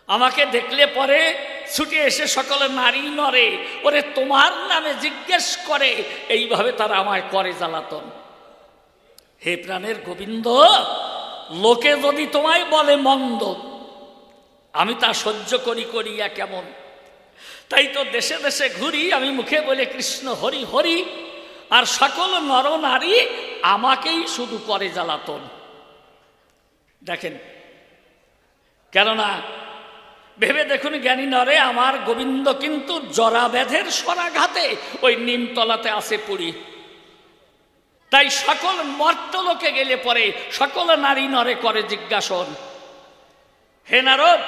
আমাকে দেখলে পরে ছুটে এসে সকলে নারী নরে, ওরে তোমার নামে জিজ্ঞেস করে, এইভাবে তারা আমায় করে জ্বালাতন। হে প্রাণের গোবিন্দ, লোকে যদি তোমায় বলে মন্দ, আমি তা সহ্য করিয়া কেমন? তাই তো দেশে দেশে ঘুরি, আমি মুখে বলে কৃষ্ণ হরি হরি, আর সকল নর নারী আমাকেই শুধু করে জ্বালাতন। দেখেন, কেননা ভেবে দেখুন জ্ঞানী নরে, আমার গোবিন্দ কিন্তু জরাব্যাধের সরাঘাতে ওই নিমতলাতে আসে পড়ি। তাই সকল মর্তলোকে গেলে পরে সকল নারী নরে করে জিজ্ঞাসন, হে নারদ,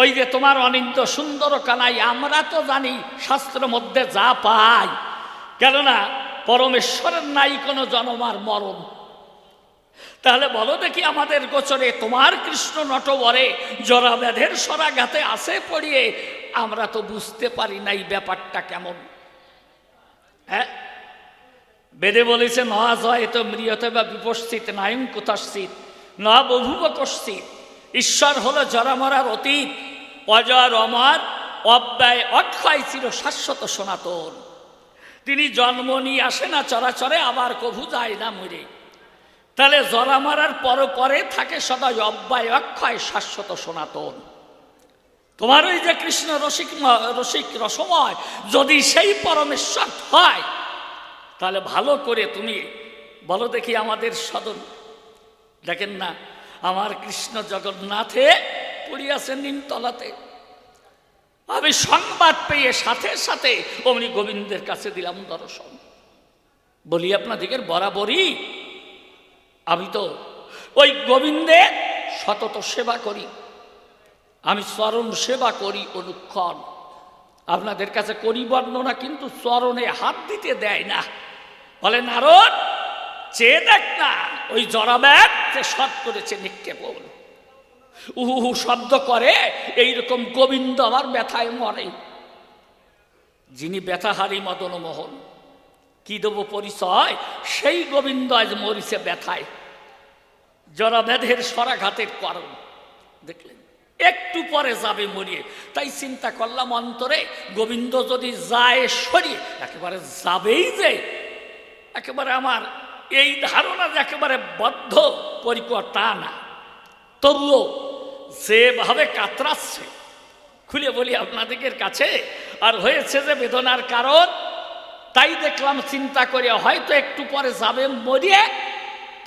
ওই যে তোমার অনিন্দ সুন্দর কানাই, আমরা তো জানি শাস্ত্র মধ্যে যা পাই, কেননা পরমেশ্বরের নাই কোনো জন্ম আর মরণ। তাহলে বলো দেখি আমাদের গোচরে তোমার কৃষ্ণ নটবরে জরাব্যাধের সরাঘাতে আসে পড়িয়ে, আমরা তো বুঝতে পারি নাই ব্যাপারটা কেমন। হ্যাঁ, বেদে বলেছে নয়া জয় তো মৃয়তে বা বিপস্থিত নায়ং কুতস্থিত ন বহুব কস্থিত। ঈশ্বর হলো জরামরার অতীত, অজর অমর অব্যয় অক্ষয় চির শাশ্বত সনাতন। তিনি জন্ম নিয়ে আসে না চরাচরে, আবার কভু যায় না মরে। তাহলে জরামরার পরে থাকে সদাই অব্যয় অক্ষয় শাশ্বত সনাতন। তোমার ওই যে কৃষ্ণ রসিক রসময় যদি সেই পরমেশ্বর হয়, তাহলে ভালো করে তুমি বলো দেখি আমাদের সদন। দেখেন না, আমার কৃষ্ণ জগন্নাথে পড়িয়াছে নিমতলাতে। আমি সংবাদ পেয়ে সাথে সাথে অমনি গোবিন্দের কাছে দিলাম দর্শন। বলি আপনাদিকের বরাবরই আমি তো ওই গোবিন্দের সতত সেবা করি, আমি চরণ সেবা করি অনুক্ষণ। আপনাদের কাছে করি বর্ণনা, কিন্তু চরণে হাত দিতে দেয় না। বলে নারদ, চেয়ে দেখ না, ওই জরাব্যাধ যে সৎ করেছে নিক্ষেপ, উহু শব্দ করে, এইরকম গোবিন্দ আমার ব্যথায় মরে। যিনি ব্যথাহারী মদন মোহন, কি দেব পরিচয়? সেই গোবিন্দ আজ মরিছে ব্যথায়, জরাব্যাধের সরাঘাতের কারণ। দেখলেন, একটু পরে যাবে মরিয়ে। তাই চিন্তা করলাম অন্তরে, গোবিন্দ যদি যায় সরিয়ে, একেবারে যাবেই যে, একেবারে আমার এই ধারণা যে একেবারে বদ্ধ পরিকর তা না, তবুও যেভাবে কাতরাচ্ছে, খুলে বলি আপনাদের কাছে, আর হয়েছে যে বেদনার কারণ। তাই দেখলাম চিন্তা করে হয়তো একটু পরে যাবে মরিয়ে,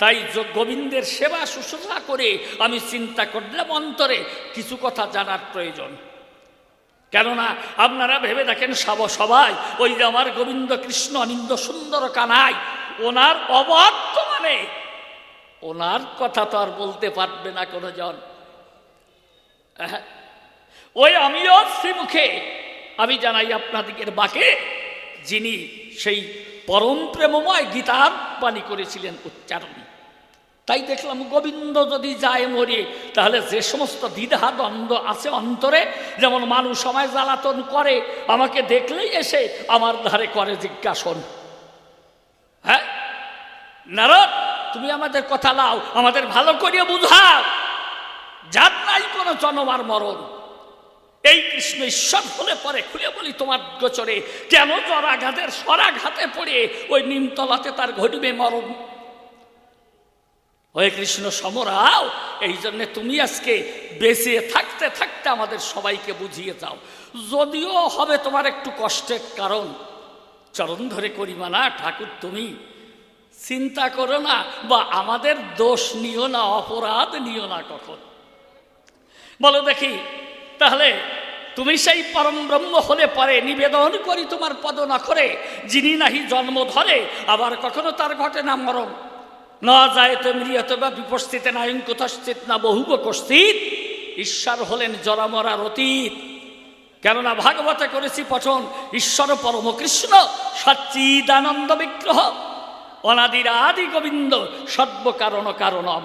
তাই গোবিন্দের সেবা শুশ্রূষা করে আমি চিন্তা করলাম অন্তরে কিছু কথা জানার প্রয়োজন। কেননা আপনারা ভেবে দেখেন সবাই ওই যে আমার গোবিন্দ কৃষ্ণ অনিন্দ সুন্দর কানাই, ওনার অবর্তমানে ওনার কথা তো আর বলতে পারবে না কোনো জন। ওই আমিও শ্রীমুখে আমি জানাই আপনাদিকের বাকে, যিনি সেই পরম প্রেমময় গীতার বাণী করেছিলেন উচ্চারণ। তাই দেখলাম গোবিন্দ যদি যায় মরে, তাহলে যে সমস্ত দ্বিধা দ্বন্দ্ব আছে অন্তরে, যেমন মানুষ সময় জ্বালাতন করে, আমাকে দেখলেই এসে আমার ধারে করে জিজ্ঞাসন, হ্যাঁ নারদ, তুমি আমাদের কথা লাও, আমাদের ভালো করিয়া বুঝাও, যার নাই কোনো জন্ম আর মরণ। এই কৃষ্ণ ঈশ্বর হলে পরে খুলে বলি তোমার গোচরে কেন জরাঘাতের সরাঘাতে পড়ে ওই নিমতলাতে তার ঘটিবে মরণ। ওই কৃষ্ণ সমরাও, এই জন্যে তুমি আজকে বেঁচে থাকতে থাকতে আমাদের সবাইকে বুঝিয়ে যাও। যদিও হবে তোমার একটু কষ্টের, কারণ চরণ ধরে করিমা না ঠাকুর, তুমি চিন্তা করো না, বা আমাদের দোষ নিও না, অপরাধ নিও না কখন। বলো দেখি, তাহলে তুমি সেই পরম ব্রহ্ম হলে পরে নিবেদন করি তোমার পদ নখরে, যিনি নাহি জন্ম ধরে, আবার কখনো তার ঘটে না মরণ। না যায় তো মৃয়ত বা বিপস্থিতে নায়ং কুতস্থিত না বহুব কস্থিত। ঈশ্বর হলেন জরামরার অতীত। কেননা ভাগবতে করেছি পঠন, ঈশ্বর পরম কৃষ্ণ সচ্চিদানন্দ বিগ্রহ, অনাদির আদি গোবিন্দ সর্ব কারণ কারণম।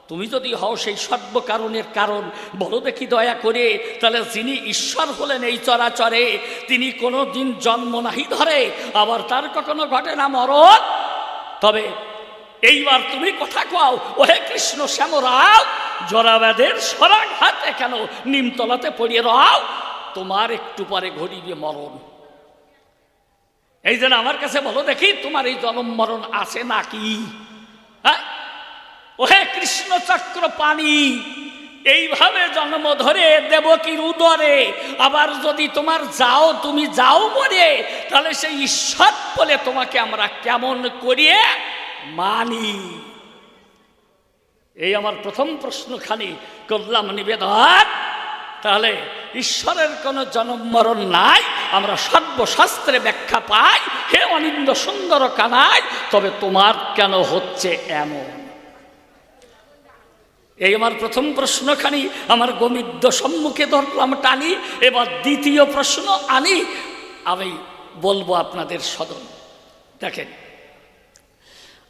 তুমি যদি হও সেই সর্বকারণের কারণ, বলো দেখি দয়া করে, তাহলে যিনি ঈশ্বর হলেন এই চরাচরে, তিনি কোনো দিন জন্ম নাহি ধরে, আবার তার কখনো ঘটে না মরণ। তবে এইবার তুমি কথা কও, ওহে কৃষ্ণ শ্যামরাও, জরাবেদের সরাঘাতে কেন নিমতলাতে পড়িয়ে রাও, তোমার একটু পরে ঘড়িবে মরণ। এই জন্য আমার কাছে বলো দেখি, তোমার এই জন্ম মরণ আছে নাকি? হ্যাঁ, ওহে কৃষ্ণ চক্র পানি, এইভাবে জন্ম ধরে দেবকীর উদরে, আবার যদি তোমার যাও, তুমি যাও মরে, তাহলে সেই ঈশ্বর বলে তোমাকে আমরা কেমন করিয়ে মানি? এই আমার প্রথম প্রশ্নখানি করলাম নিবেদন। তাহলে ঈশ্বরের কোনো জন্ম মরণ নাই, আমরা সর্বশাস্ত্রে ব্যাখ্যা পাই। হে অনিন্দ সুন্দর কানাই, তবে তোমার কেন হচ্ছে এমন? এই আমার প্রথম প্রশ্নখানি আমার গোমিদ্য সম্মুখে ধরলাম টানি। এবার দ্বিতীয় প্রশ্ন আনি, আমি বলবো আপনাদের সদন। দেখেন,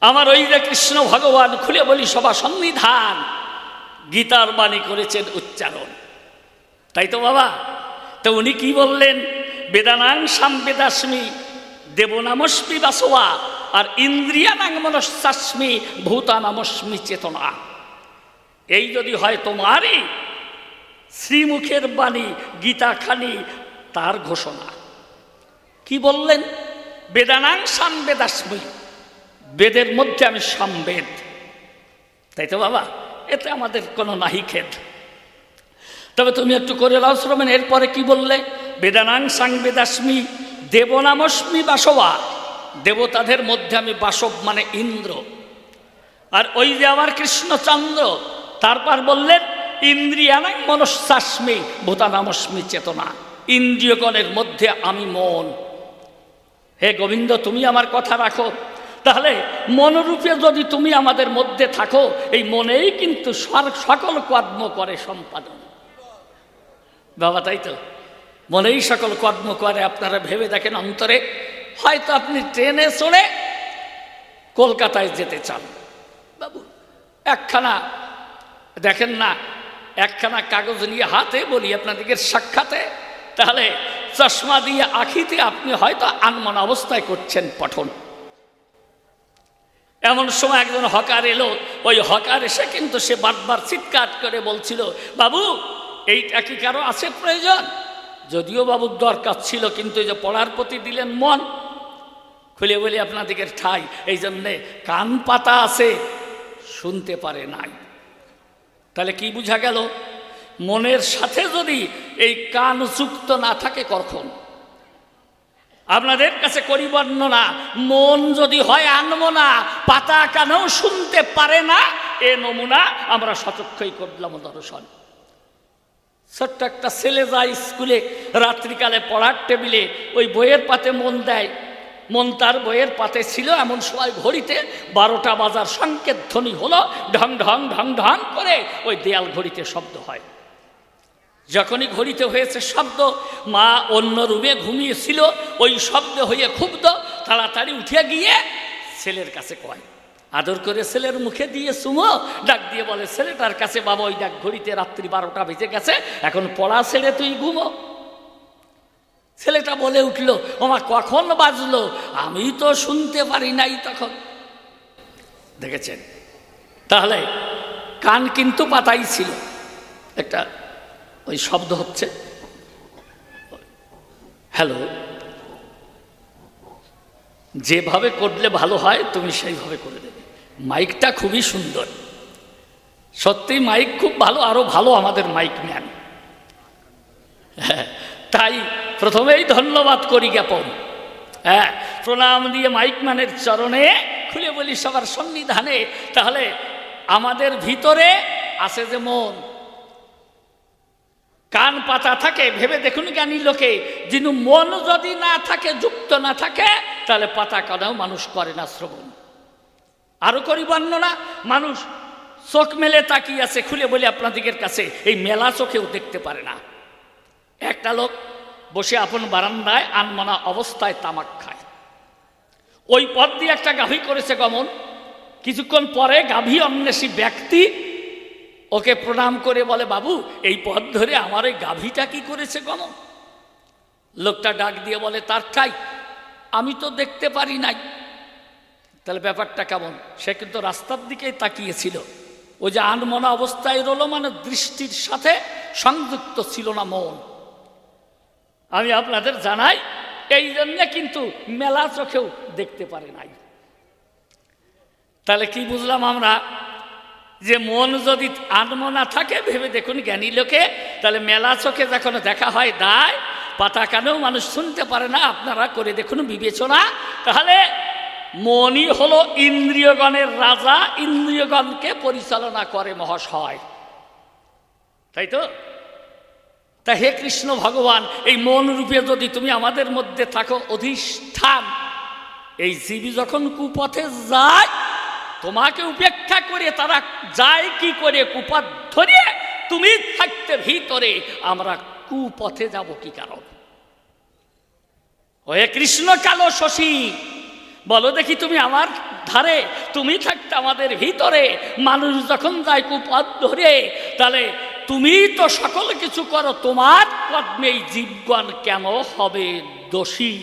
আমার ওই যে কৃষ্ণ ভগবান, খুলে বলি সভা সন্নিধান, গীতার বাণী করেছেন উচ্চারণ, তাই তো বাবা? তো উনি কি বললেন? বেদানাং সামবেদাস্মি দেবনামস্মি বাসোয়া, আর ইন্দ্রিয়ানাং মনস্যাস্মি ভূতানামস্মি চেতনা। এই যদি হয় তোমারই শ্রীমুখের বাণী, গীতাখানি তার ঘোষণা। কি বললেন? বেদানাং সামবেদাস্মি, বেদের মধ্যে আমি সামবেদ, তাই তো বাবা? এতে আমাদের কোনো নাহি খেদ। তবে তুমি একটু করে লাও শ্রমণ। এরপরে কি বললে? বেদানাং সাংবেদাস্মি দেবনামস্মি বাসবা, দেবতাদের মধ্যে আমি বাসব মানে ইন্দ্র। আর ওই যে আমার কৃষ্ণচন্দ্র, তারপর বললেন ইন্দ্রিয়ানাং মনস্যাস্মি ভূতানামস্মি চেতনা, ইন্দ্রিয়গণের মধ্যে আমি মন। হে গোবিন্দ, তুমি আমার কথা রাখো। তাহলে মনরূপে যদি তুমি আমাদের মধ্যে থাকো, এই মনেই কিন্তু সকল কর্ম করে সম্পাদন। বাবা, তাই তো? মনেই সকল কর্ম করে। আপনারা ভেবে দেখেন, অন্তরে হয়তো আপনি ট্রেনে চড়ে কলকাতায় যেতে চান, বাবু একখানা দেখেন না, একখানা কাগজ নিয়ে হাতে বলি আপনাদেরকে সাক্ষাতে, তাহলে চশমা দিয়ে আখিতে আপনি হয়তো আনমনা অবস্থায় করছেন পঠন। এমন সময় একজন হকার এলো, ওই হকার এসে কিন্তু সে বারবার চিৎকার করে বলছিল, বাবু এইটা কি কারো আছে প্রয়োজন? যদিও বাবুর দরকার ছিল, কিন্তু এই যে পড়ার প্রতি দিলেন মন। খুলে বলি আপনাদেরকে ঠাই, এই জন্যে কান পাতা আছে, শুনতে পারে নাই। তাহলে কি বুঝা গেল? মনের সাথে যদি এই কান যুক্ত না থাকে, কখন আপনাদের কাছে করি বর্ণনা, মন যদি হয় আনমনা, পাতা কানেও শুনতে পারে না, এ নমুনা আমরা সচক্ষই করলাম দর্শন। ছোট্ট একটা ছেলে যায় স্কুলে, রাত্রিকালে পড়ার টেবিলে ওই বইয়ের পাতে মন দেয়, মন তার বইয়ের পাতে ছিল। এমন সময় ঘড়িতে 12টা বাজার সংকেত ধ্বনি হলো, ঢং ঢং ঢং ঢং করে ওই দেয়াল ঘড়িতে শব্দ হয়। যখনই ঘড়িতে হয়েছে শব্দ, মা অন্য রুমে ঘুমিয়েছিল, ওই শব্দ হয়ে ক্ষুব্ধ, তাড়াতাড়ি উঠে গিয়ে ছেলের কাছে কয়, আদর করে ছেলের মুখে দিয়ে চুমো, ডাক দিয়ে বলে ছেলেটার কাছে, বাবা ওই ডাক ঘড়িতে রাত্রি 12টা বেজে গেছে, এখন পড়া ছেড়ে তুই ঘুমো। ছেলেটা বলে উঠল, ওমা কখন বাজলো, আমি তো শুনতে পারি নাই তখন। দেখেছেন? তাহলে কান কিন্তু পাতাই ছিল। একটা ওই শব্দ হচ্ছে, হ্যালো, যেভাবে করলে ভালো হয় তুমি সেইভাবে করে দেবে। মাইকটা খুবই সুন্দর, সত্যি মাইক খুব ভালো, আরো ভালো আমাদের মাইক ম্যান। হ্যাঁ, তাই প্রথমেই ধন্যবাদ করি জ্ঞাপন, হ্যাঁ, প্রণাম দিয়ে মাইক ম্যানের চরণে, খুলে বলি সবার সন্নিধানে। তাহলে আমাদের ভিতরে আছে যে মন, কান পাতা থাকে। ভেবে দেখুন জ্ঞানী লোকে, যিনি মন যদি না থাকে, যুক্ত না থাকে, তাহলে পাতা কানাও মানুষ করে না শ্রবণ। আরো করি বর্ণনা, মানুষ চোখ মেলে তাকিয়ে আছে, খুলে বলি আপনাদের কাছে, এই মেলা চোখেও দেখতে পারে না। একটা লোক বসে আপন বারান্দায় আনমনা অবস্থায় তামাক খায়, ওই পথ দিয়ে একটা গাভী করেছে গমন। কিছুক্ষণ পরে গাভী অন্বেষী ব্যক্তি ওকে প্রণাম করে বলে, বাবু এই পথ ধরে আমার ওই গাভীটা কি করেছে গণ? লোকটা ডাক দিয়ে বলে, তার ঠাই আমি তো দেখতে পারি নাই। তাহলে ব্যাপারটা কেমন? সে কিন্তু রাস্তার দিকেই তাকিয়েছিল। ওই যে আনমনা অবস্থায় রলো, মানে দৃষ্টির সাথে সংযুক্ত ছিল না মন। আমি আপনাদের জানাই, এই জন্যে কিন্তু মেলা চোখেও দেখতে পারে নাই। তাহলে কি বুঝলাম আমরা? যে মন যদি আনমনা থাকে, ভেবে দেখুন জ্ঞানী লোকে, তাহলে মেলা চোখে যখন দেখা হয় দায়, পাতা কানেও মানুষ শুনতে পারে না। আপনারা করে দেখুন বিবেচনা। তাহলে মনই হলো ইন্দ্রিয়গণের রাজা, ইন্দ্রিয়গণকে পরিচালনা করে মহাশয়, তাই তো? তা হে কৃষ্ণ ভগবান, এই মন রূপে যদি তুমি আমাদের মধ্যে থাকো অধিষ্ঠান, এই জীবী যখন কুপথে যায়, তোমাকে উপেক্ষা করে তারা যায় কি করে? কুপথ ধরে তুমি থাকতে ভিতরে, আমরা কুপথে যাব কি কারণ? হে কৃষ্ণ কালো শশী, বলো দেখি তুমি আমার ধারে, তুমি থাকতে আমাদের ভিতরে, মানুষ যখন যায় কুপথ ধরে, তাহলে তুমি তো সকল কিছু করো, তোমার কর্মে এই জীবগণ কেন হবে দোষী?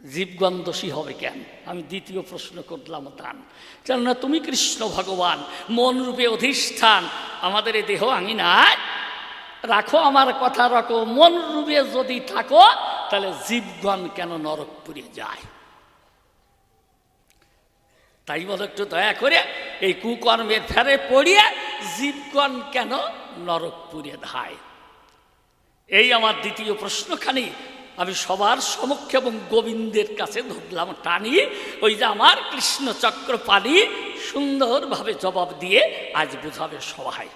জীবগণ দোষী হবে কেন? আমি দ্বিতীয় প্রশ্ন করলাম দান। কেননা তুমি কৃষ্ণ ভগবান মন রূপে অধিষ্ঠান, আমাদের এই দেহ আঙিনায় রাখো, আমার কথা রাখো। মন রূপে যদি থাকো, তাহলে জীবগণ কেন নরকপুরে যায়? তাই বলো একটু দয়া করে, এই কুকর্মের ফেরে পড়িয়ে জীবগণ কেন নরকপুরে ধায়? এই আমার দ্বিতীয় প্রশ্নখানি আমি সবার সমক্ষে এবং গোবিন্দের কাছে ধরলাম টানি। ওই যে আমার কৃষ্ণচক্র পানি সুন্দরভাবে জবাব দিয়ে আজ বোঝাবে সবাই।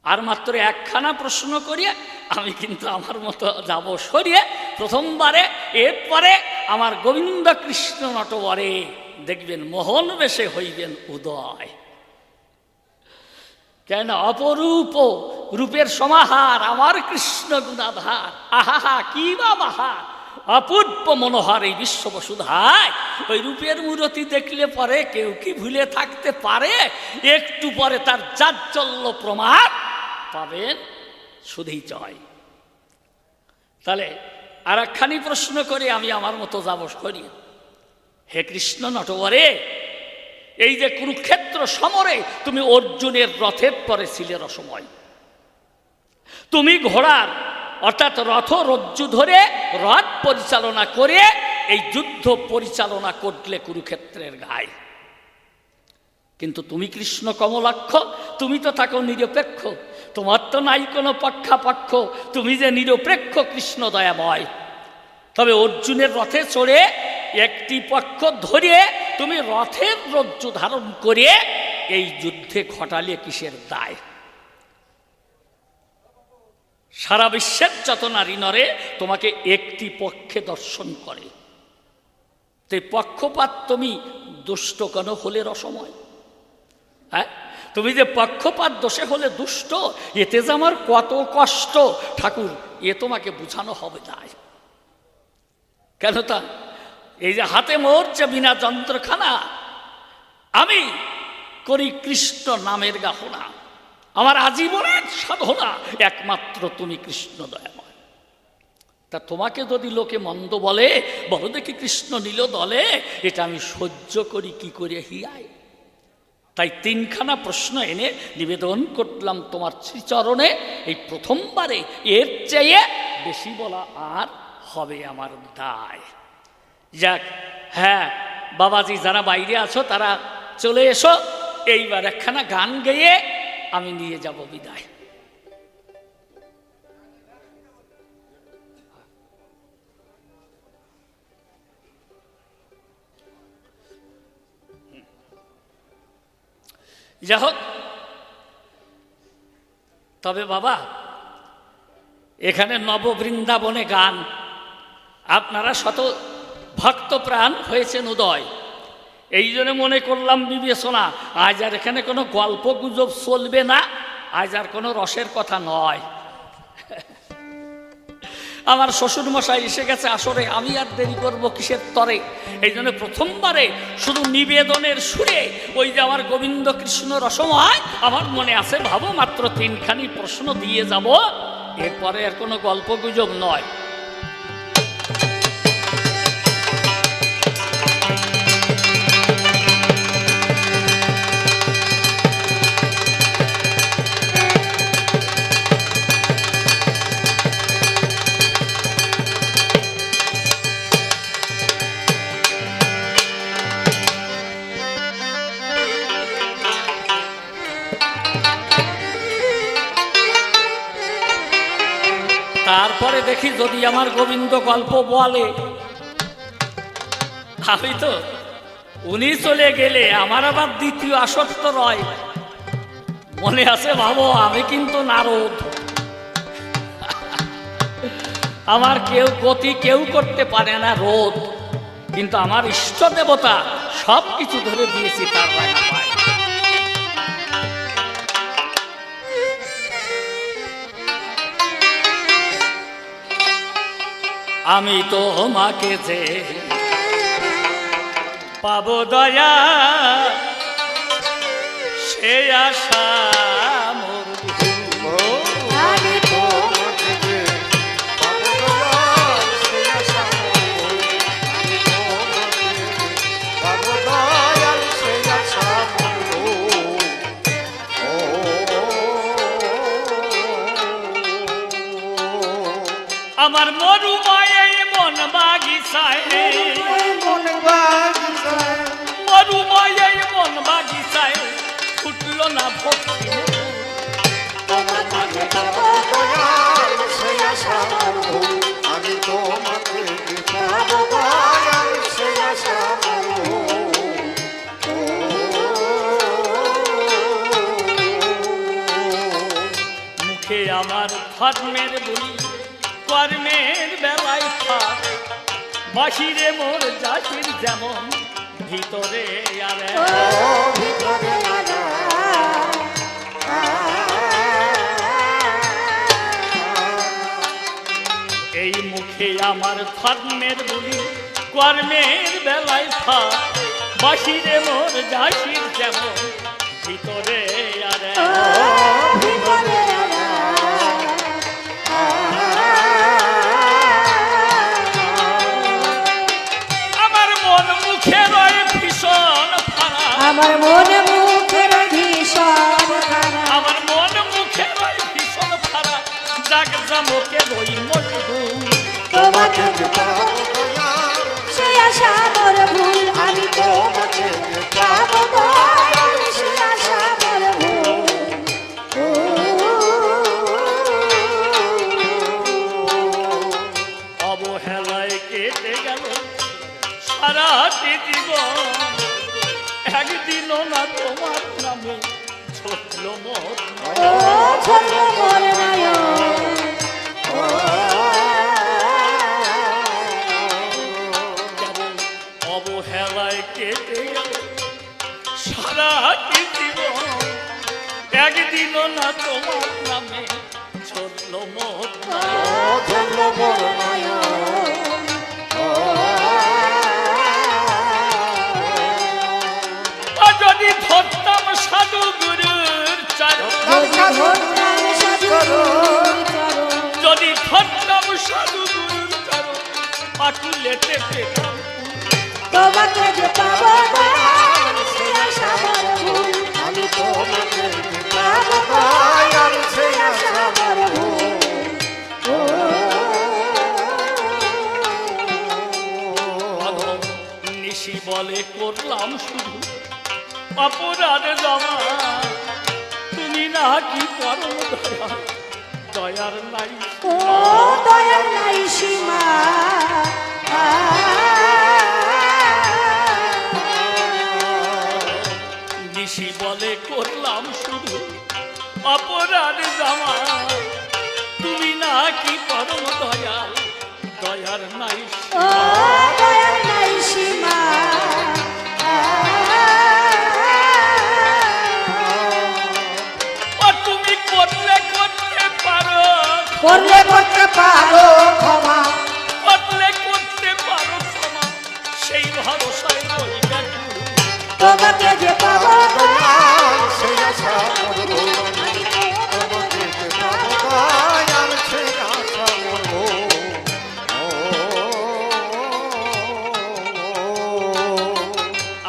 আর মাত্র একখানা প্রশ্ন করিয়ে আমি কিন্তু আমার মতো যাব সরিয়ে প্রথমবারে। এরপরে আমার গোবিন্দ কৃষ্ণ নটবরে দেখবেন মোহন বেশে হইবেন উদয়। কেন? অপরূপ রূপের সমাহার আমার কৃষ্ণ গুণাধার, আহা কি বা বাহার, অপূর্ব মনোহর এই বিশ্ব বসুধায়। ওই রূপের মূরতি দেখলে পরে কেউ কি ভুলে থাকতে পারে? একটু পরে তার জাজ্জল্য প্রমাণ পাবেন, শুধুই চয়। তাহলে আর একখানি প্রশ্ন করে আমি আমার মতো যাব করি। হে কৃষ্ণ নটবরে, এই যে কুরুক্ষেত্র সমরে তুমি অর্জুনের রথের পরে ছিলে রসময়, তুমি ঘোড়ার অর্থাৎ রথ রজ্জু ধরে রথ পরিচালনা করে এই যুদ্ধ পরিচালনা করলে কুরুক্ষেত্রের গায়ে। কিন্তু তুমি কৃষ্ণ কমলাক্ষ, তুমি তো থাকো নিরপেক্ষ, তোমার তো নাই কোনো পক্ষাপক্ষ, তুমি যে নিরপেক্ষ কৃষ্ণ দয়াময়। তবে অর্জুনের রথে চড়ে একটি পক্ষ ধরিয়ে তুমি রথের রজ্জু ধারণ করে এই যুদ্ধে ঘটালে কিসের দায়? সারা বিশ্বের যত নারী নরে তোমাকে একটি পক্ষে দর্শন করে, তাই পক্ষপাত তুমি দুষ্ট কেন হলে রসময়? হ্যাঁ, তুমি যে পক্ষপাত দোষে হলে দুষ্ট, এতে যে আমার কত কষ্ট ঠাকুর, এ তোমাকে বুঝানো হবে না। কেন? তা এই যে হাতে মোর যে বিনা যন্ত্রখানা, আমি করি কৃষ্ণ নামের গাহনা, আমার আজীবনের সাধনা একমাত্র তুমি কৃষ্ণ দয়াময়। তা তোমাকে যদি লোকে মন্দ বলে, বলো দেখি কৃষ্ণ নীল দলে, এটা আমি সহ্য করি কি করে হিয়ায়? তাই তিনখানা প্রশ্ন এনে নিবেদন করলাম তোমার শ্রীচরণে এই প্রথমবারে। এর চেয়ে বেশি বলা আর হবে আমার দায়। যাক, হ্যাঁ বাবাজি, যারা বাইরে আছো তারা চলে এসো, এইবার একখানা গান গেয়ে আমি নিয়ে যাব বিদায়। যাই হোক, তবে বাবা এখানে নববৃন্দাবনে গান, আপনারা শত ভক্তপ্রাণ হয়েছেন উদয়, এই জন্য মনে করলাম বিবেচনা, আজ আর এখানে কোনো গল্প গুজব চলবে না, আজ আর কোনো রসের কথা নয়। আমার শ্বশুর মশাই এসে গেছে আসরে, আমি আর দেরি করব কিসের তরে। এই জন্য প্রথমবারে শুধু নিবেদনের সুরে ওই যে আমার গোবিন্দ কৃষ্ণ রসময় আমার মনে আছে, ভাবো মাত্র 3খানি প্রশ্ন দিয়ে যাব, এরপরে আর কোনো গল্প গুজব নয়। তারপরে দেখি যদি আমার গোবিন্দ গল্প বলে, আমি তো উনি চলে গেলে আমার আবার দ্বিতীয় আসক্ত রয়। মনে আছে ভাবো, আমি কিন্তু নারদ, আমার কেউ গতি কেউ করতে পারে না রোধ, কিন্তু আমার ইষ্ট দেবতা সব কিছু ধরে দিয়েছি তার রাখা পায়। আমি তো মাকে যে পাবো দয়া, সে আশা মোর আমি তোমাকে যে পাবো দয়াল, সে আশা মোর। আমি তোমাকে যে পাবো দয়াল, সে আশা মোর। আমার মরুমায়ে মন বাগিচায়, মন বাগিচায়, মরুমায়ে মন বাগিচায় ফুটলো না ভক্তি। তোমাকে যে পাবো দয়াল, সে আশা মোর। আমি তোমাকে যে পাবো দয়াল, সে আশা মোর। মুখে আমার ধর্মের বলি, কর্মের বেলায় থাক, বাহিরে মোর জাতির যেমন, ভিতরে আর এক। ভিতরে লাগা এই মুখে আমার ধর্মের বলি, কর্মের বেলায় থাক, বাহিরে মোর জাতির যেমন, ভিতরে আর এক। ভিতরে আমার মন মুখে রয় ভীষণ ফারাক, আমার মনে মুখের ভীষণ খারাপ। আমার মন মুখে রয় ভীষণ ফারাক, জাগ জামকে রই মজদুর। তোমাকে যে পাবো দয়াল, সে আশা মোর ভুল। আমি তোমাকে যে পাবো দয়াল, সে আশা মোর ভুল। অবহেলায় কেটে গেল সারাটি জীবন, একদিনও না তোমার নামে ছোটল মোর ও ছোট মোর নয়ন, কেবল অবহেলায় কেটে গেল সারাটি জীবন, একদিনও না তোমার নামে ছোটল মোর ও ছোট মোর নয়ন। যদি ধরতাম সাধু গুরুর চরণ, যদি ধরতাম সাধু গুরুর চরণ, পাটুলেতে পেতাম তোমাকে যে পাবো দয়াল, সে আশা মোর ভুল। আমি তোমাকে যে পাবো দয়াল, সে আশা মোর ভুল। অধম নিশি বলে করলাম শুধু অপরাধ জমা, তুমি না কি পরম দয়া, দয়ার নাই। ও দয়ার নাই সীমা, নিশি বলে করলাম শুধু অপরাধ জমা, তুমি না কি পরম দয়াল, দয়ার নাই। ও দয়ার নাই সীমা। ও তুমি করলে করতে পারো করলে করতে পারো ক্ষমা, করলে করতে পারো ক্ষমা, সেই ভরসায় রই কাটু। তোমাকে যে পাবো দয়াল সেই আশা মরব, তোমাকে যে পাবো দয়াল সেই আশা মরব।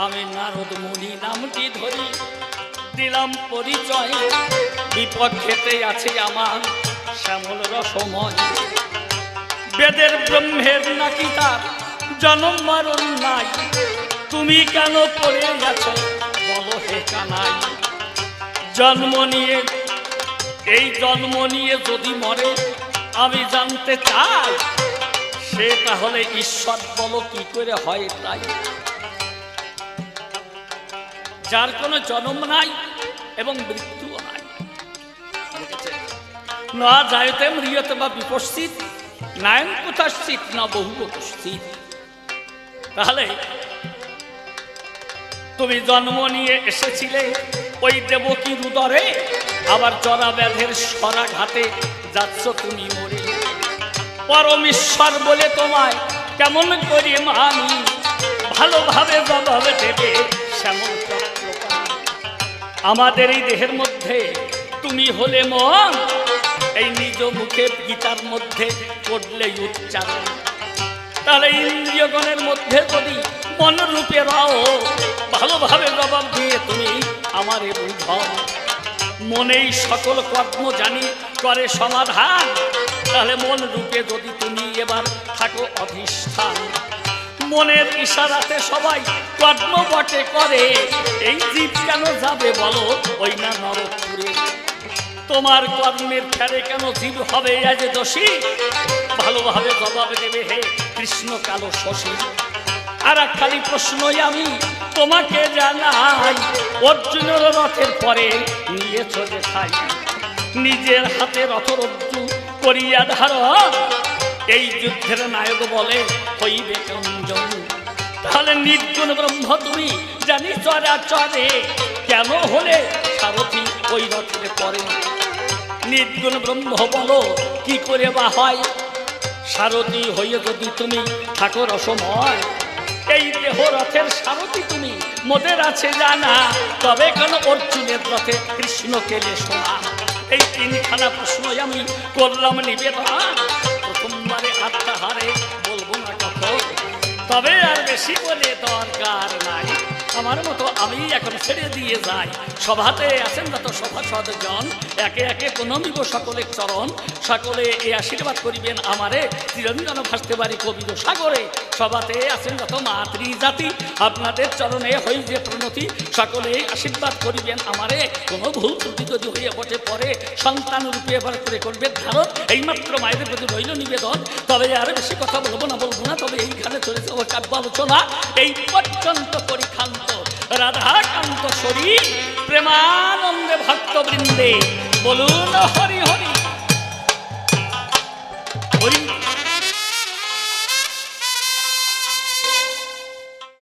আমি নারদ মুনি নামটি ধরি দিলাম পরিচয়, বিপক্ষেতে আছে আমার শ্যামল রসময়। বেদের ব্রহ্মের নাকি তার জন্ম মরণ নাই, তুমি কেন পড়ে গেছো বলো হে কানাই। জন্ম নিয়ে এই জন্ম নিয়ে যদি মরে আমি জানতে চাই, সে তাহলে ঈশ্বর বলো কি করে হয় তাই। যার কোনো জন্ম নাই এবং মৃত্যু নাই, না যায়তে ম্রিয়তে বা বিপস্থিত নায়ন কুতাস্থিত না বহু উপস্থিত। তাহলে তুমি জন্ম নিয়ে এসেছিলে ওই দেবকীর উদরে, আবার জরা ব্যাধের সরাঘাতে যাচ্ছ তুমি মরে। পরমেশ্বর বলে তোমায় কেমন করি মানি, ভালোভাবে জবাব দেবে শ্যামল চক্রপাণি। আমাদের এই দেহের মধ্যে তুমি হলে মন, এই নিজ মুখে গীতার মধ্যে করলে উচ্চারণ। তাহলে ইন্দ্রিয়গণের মধ্যে যদি মন রূপে রাও, ভালোভাবে জবাব দিয়ে তুমি আমারে বুঝাও। মনেই সকল কর্ম জানি করে সমাধান, তাহলে মন রূপে যদি তুমি এবার থাকো অধিষ্ঠান। মনের ইশারাতে সবাই কর্ম বটে করে, এই জীব কেন যাবে বলো ওই না নরকপুরে। তোমার কর্মের ফেরে কেন জীব হবে আজ দোষী, ভালোভাবে জবাব দেবে হে কৃষ্ণ কালো শশী। আর খালি প্রশ্নই আমি তোমাকে জানাই, অর্জুনের রথের পরে নিয়েছ যে খাই, নিজের হাতে রথরজ্জু করিয়া ধারণ, এই যুদ্ধের নায়ক বলে হইবে কঞ্জন। তাহলে নির্গুণ ব্রহ্ম তুমি জানি চরাচরে, কেন হলে সারথি ওই রথের পরে। নির্গুণ ব্রহ্ম বলো কি করে বা হয়, সারথি হইয়ে যদি তুমি থাকো রসময়। এই দেহ রথের সারথি তুমি মোদের আছে জানা, তবে কেন অর্জুনের রথে কৃষ্ণ কেলে শোনা। এই তিনখানা প্রশ্নই আমি করলাম নিবেদন, প্রথমবারে আত্মাহারে বলবো না কখন, তবে আর বেশি বলে দরকার নাই। আমার মতো আমি এখন ছেড়ে দিয়ে যাই। সভাতে আছেন যত সভাসদ জন, একে একে প্রণমিব সকলে চরণ। সকলে এই আশীর্বাদ করিবেন আমারে, চিরঞ্জন ভাসতে পারি কবির সাগরে। সভাতে আছেন যত মাতৃজাতি, আপনাদের চরণে হই যে প্রণতি। সকলে আশীর্বাদ করিবেন আমারে, কোনো ভুল ত্রুটি যদি হইয়া বটে পরে সন্তান রূপে এবার করে করবে ধারণ। এইমাত্র মায়ের প্রতি রইল নিবেদন, তবে আর বেশি কথা বলবো না। তবে এইখানে চলেছে ও কাব্য আলোচনা, এই পর্যন্ত পরীক্ষান্ত রাধাকান্ত শরীর প্রেমানন্দে ভক্তবৃন্দে বলুন হরি হরি।